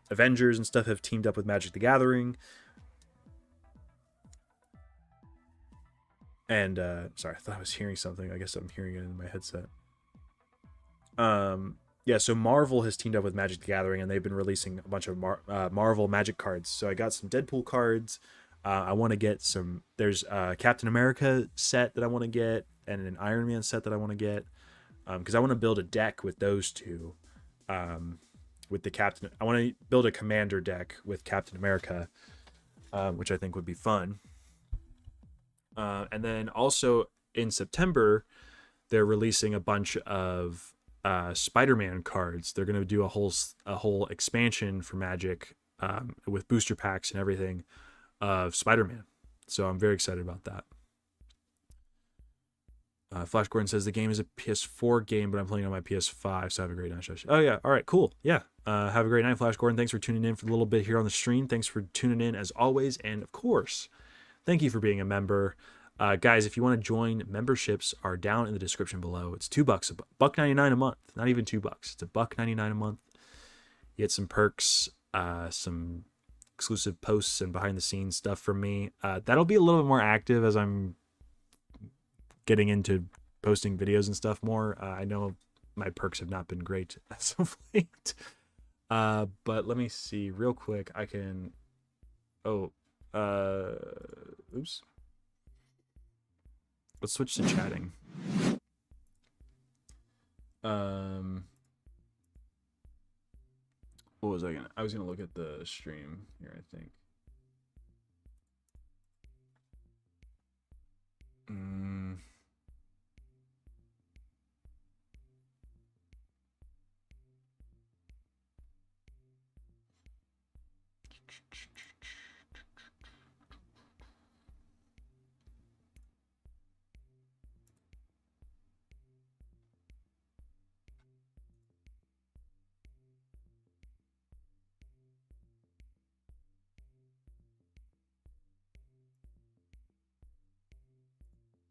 [SPEAKER 1] Avengers and stuff have teamed up with Magic the Gathering. And sorry, I thought I was hearing something. I guess I'm hearing it in my headset. Yeah, so Marvel has teamed up with Magic the Gathering, and they've been releasing a bunch of Marvel Magic cards. So I got some Deadpool cards. I want to get some. There's a Captain America set that I want to get, and an Iron Man set that I want to get, because I want to build a deck with those two. With the Captain, I want to build a Commander deck with Captain America, which I think would be fun. And then also in September, they're releasing a bunch of Spider-Man cards. They're going to do a whole expansion for Magic, with booster packs and everything of Spider-Man. So I'm very excited about that. Flash Gordon says the game is a PS4 game, but I'm playing on my PS5, so have a great night. Oh yeah, all right, cool. Yeah, have a great night, Flash Gordon. Thanks for tuning in for a little bit here on the stream. Thanks for tuning in as always, and of course, thank you for being a member. Guys, if you want to join, memberships are down in the description below. It's $2, $1.99 a month. Not even $2. It's $1.99 a month. You get some perks, some exclusive posts and behind the scenes stuff from me. That'll be a little bit more active as I'm getting into posting videos and stuff more. I know my perks have not been great as of late. But let me see real quick. I can, oops. Let's switch to chatting. What was I was gonna look at the stream here, I think.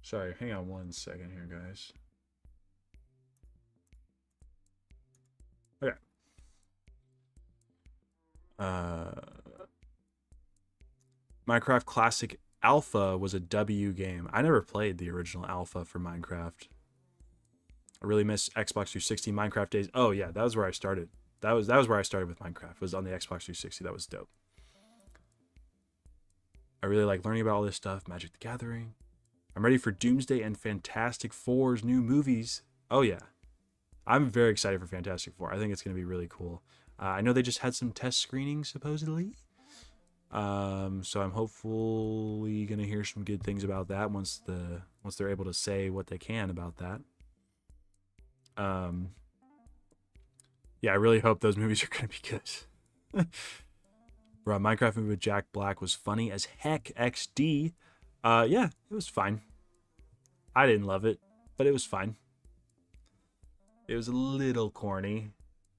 [SPEAKER 1] Sorry, hang on one second here, guys. Okay. Minecraft Classic Alpha was a W game. I never played the original Alpha for Minecraft. I really miss Xbox 360 Minecraft days. Oh yeah, that was where I started. That was where I started with Minecraft. Was on the Xbox 360. That was dope. I really like learning about all this stuff. Magic the Gathering. I'm ready for Doomsday and Fantastic Four's new movies. Oh yeah, I'm very excited for Fantastic Four. I think it's going to be really cool. I know they just had some test screenings supposedly. So I'm hopefully going to hear some good things about that once they're able to say what they can about that. Yeah, I really hope those movies are going to be good. Bro, Minecraft movie with Jack Black was funny as heck. XD. Yeah, it was fine. I didn't love it, but it was fine. It was a little corny,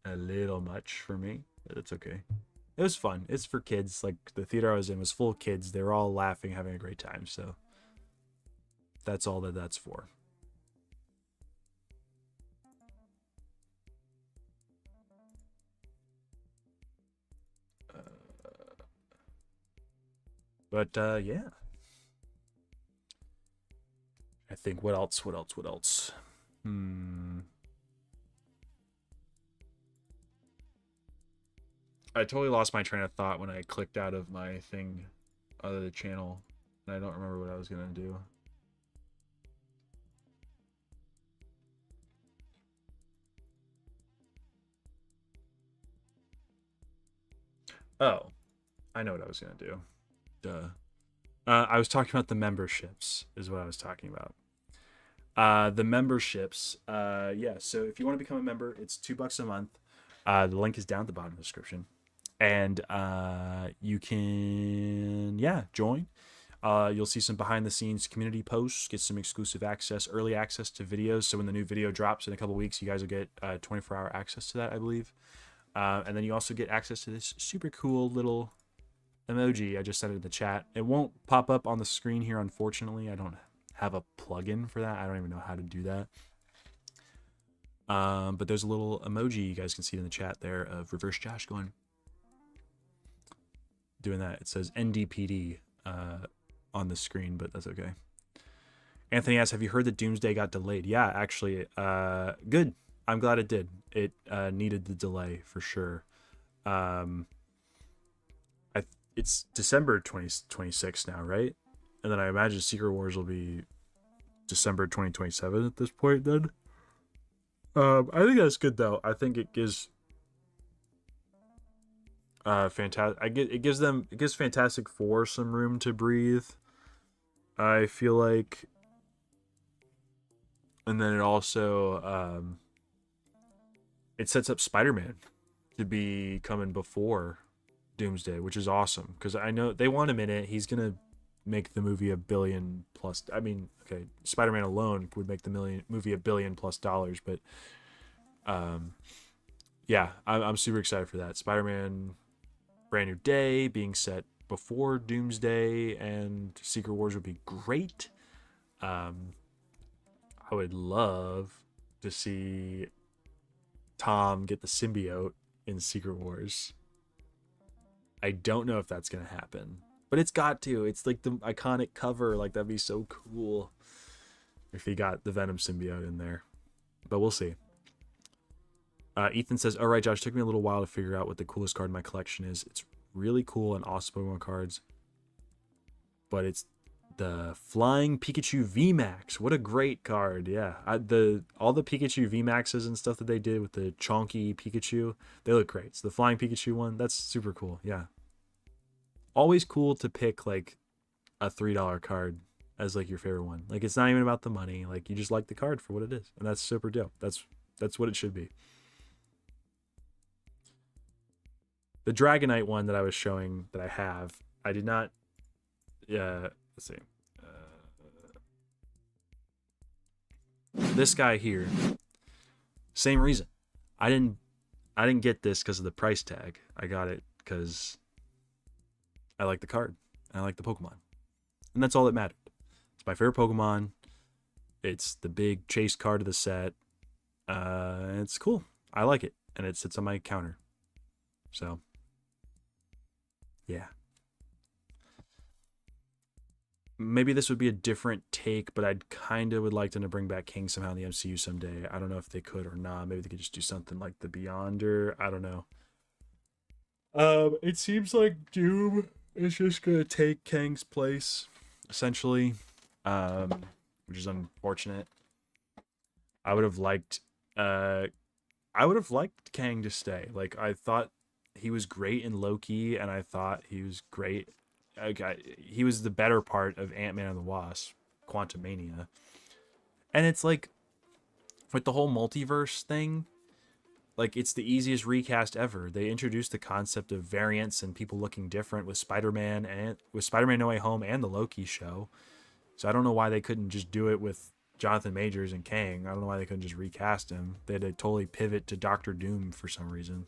[SPEAKER 1] a little much for me, but it's okay. It was fun. It's for kids. Like, the theater I was in was full of kids. They were all laughing, having a great time, so that's all that's for. But yeah. I think what else? I totally lost my train of thought when I clicked out of my thing, out of the channel, and I don't remember what I was gonna do. Oh, I know what I was gonna do. Duh. I was talking about the memberships, is what I was talking about. The memberships, yeah. So if you want to become a member, it's $2 a month. The link is down at the bottom of the description, and you can, yeah, join. You'll see some behind the scenes community posts, get some exclusive access, early access to videos. So when the new video drops in a couple weeks, you guys will get 24-hour access to that, I believe. And then you also get access to this super cool little emoji. I just sent it in the chat. It won't pop up on the screen here, unfortunately. I don't have a plugin for that. I don't even know how to do that. But there's a little emoji you guys can see in the chat there of Reverse Josh doing that. It says NDPD on the screen, but that's okay. Anthony asks, have you heard that Doomsday got delayed? Yeah, actually, good. I'm glad it did. It needed the delay for sure. It's December 2026 now, right? And then I imagine Secret Wars will be December 2027 at this point then. I think that's good though. I think it gives it gives Fantastic Four some room to breathe. I feel like, and then it also it sets up Spider-Man to be coming before Doomsday, which is awesome because I know they want him in it. He's gonna make the movie $1 billion plus. I mean, okay, Spider-Man alone would make the movie $1 billion plus, but yeah, I'm super excited for that. Spider-Man Brand New Day being set before Doomsday and Secret Wars would be great. I would love to see Tom get the symbiote in Secret Wars. I don't know if that's gonna happen, but it's got to. It's like the iconic cover. Like, that'd be so cool if he got the Venom symbiote in there. But we'll see. Ethan says, all right, Josh, took me a little while to figure out what the coolest card in my collection is. It's really cool and awesome Pokemon cards, but it's the Flying Pikachu VMAX. What a great card. Yeah, all the Pikachu VMAXs and stuff that they did with the chonky Pikachu, they look great. So the Flying Pikachu one, that's super cool. Yeah, always cool to pick like a $3 card as like your favorite one. Like, it's not even about the money. Like, you just like the card for what it is, and that's super dope. That's what it should be. The Dragonite one that I was showing that I have, I did not. Let's see. This guy here, same reason. I didn't get this because of the price tag. I got it because I like the card and I like the Pokemon, and that's all that mattered. It's my favorite Pokemon. It's the big chase card of the set. It's cool. I like it, and it sits on my counter. So, yeah. Maybe this would be a different take, but I'd kind of would like them to bring back King somehow in the MCU someday. I don't know if they could or not. Maybe they could just do something like the Beyonder. I don't know. It seems like Doom is just gonna take Kang's place, essentially, which is unfortunate. I would have liked Kang to stay. Like, I thought he was great in Loki, and I thought he was great. Okay, he was the better part of Ant-Man and the Wasp, Quantumania. And it's like, with the whole multiverse thing, like, it's the easiest recast ever. They introduced the concept of variants and people looking different with Spider-Man No Way Home and the Loki show. So I don't know why they couldn't just do it with Jonathan Majors and Kang. I don't know why they couldn't just recast him. They had to totally pivot to Doctor Doom for some reason.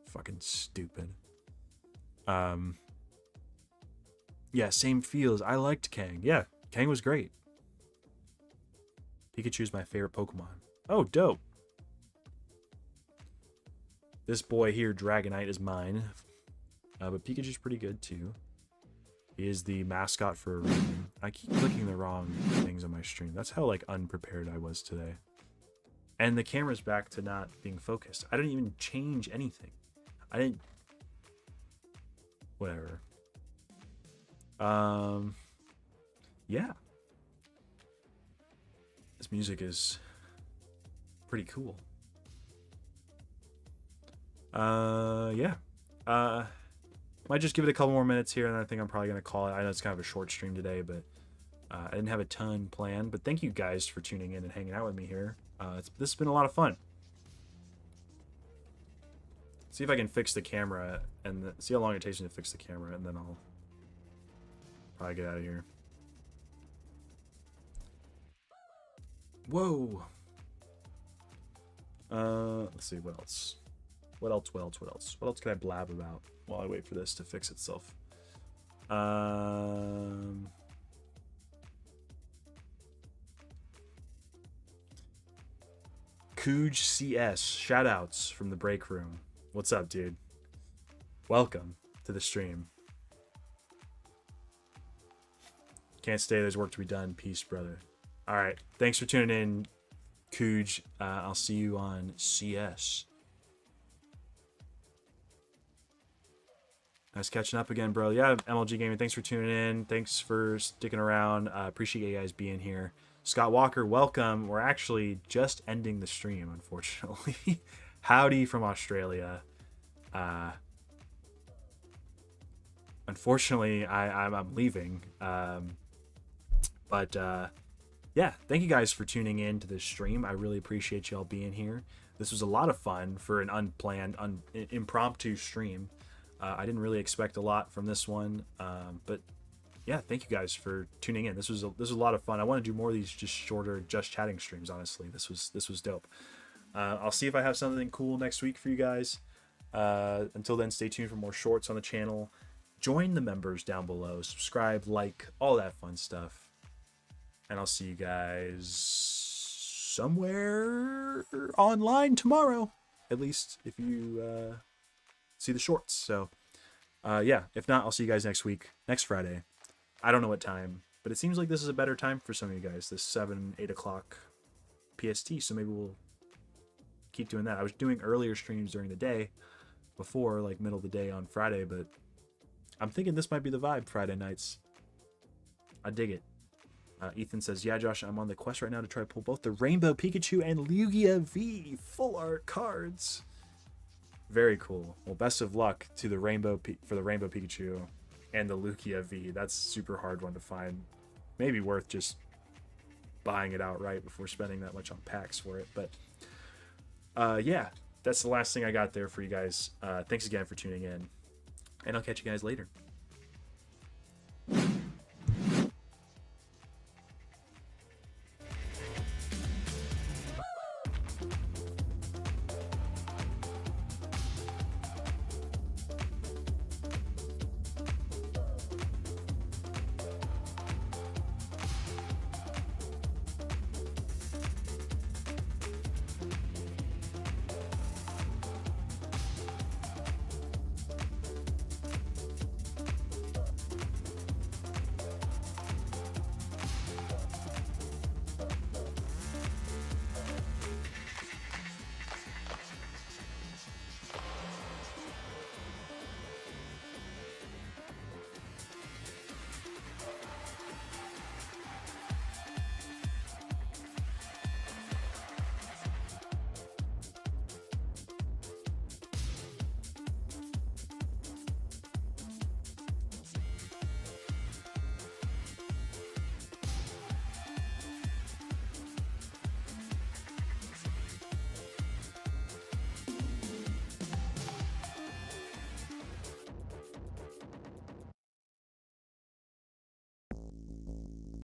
[SPEAKER 1] Fucking stupid. Yeah, same feels. I liked Kang. Yeah, Kang was great. Pikachu's my favorite Pokemon. Oh, dope. This boy here, Dragonite, is mine. But Pikachu's pretty good too. He is the mascot for a reason. I keep clicking the wrong things on my stream. That's how like unprepared I was today. And the camera's back to not being focused. I didn't even change anything. I didn't. Whatever. Yeah. This music is pretty cool. Yeah. Might just give it a couple more minutes here, and I think I'm probably gonna call it. I know it's kind of a short stream today, but I didn't have a ton planned. But thank you guys for tuning in and hanging out with me here. This has been a lot of fun. See if I can fix the camera and see how long it takes me to fix the camera, and then I'll probably get out of here. Whoa. Let's see what else. What else? What else? What else? What else can I blab about while I wait for this to fix itself? Cooj CS, shoutouts from the break room. What's up, dude? Welcome to the stream. Can't stay. There's work to be done. Peace, brother. All right. Thanks for tuning in, Cooj. I'll see you on CS. Nice catching up again, bro. Yeah, MLG Gaming, thanks for tuning in. Thanks for sticking around. Appreciate you guys being here. Scott Walker, welcome. We're actually just ending the stream, unfortunately. Howdy from Australia. Unfortunately, I'm leaving. But yeah, thank you guys for tuning in to this stream. I really appreciate y'all being here. This was a lot of fun for an unplanned, impromptu stream. I didn't really expect a lot from this one, but yeah, thank you guys for tuning in. This was a lot of fun. I want to do more of these just shorter, just chatting streams. Honestly, this was dope. I'll see if I have something cool next week for you guys. Until then, stay tuned for more shorts on the channel. Join the members down below. Subscribe, like, all that fun stuff. And I'll see you guys somewhere online tomorrow. At least if you see the shorts. So yeah, if not, I'll see you guys next week, next Friday. I don't know what time, but it seems like this is a better time for some of you guys, this 7-8 o'clock PST. So maybe we'll keep doing that. I was doing earlier streams during the day before, like middle of the day on Friday, but I'm thinking this might be the vibe Friday nights. I dig it. Ethan says, yeah, Josh, I'm on the quest right now to try to pull both the Rainbow Pikachu and Lugia V full art cards. Very cool. Well, best of luck to the Rainbow Pikachu and the Lugia V. That's a super hard one to find. Maybe worth just buying it outright before spending that much on packs for it. But yeah, that's the last thing I got there for you guys. Thanks again for tuning in, and I'll catch you guys later.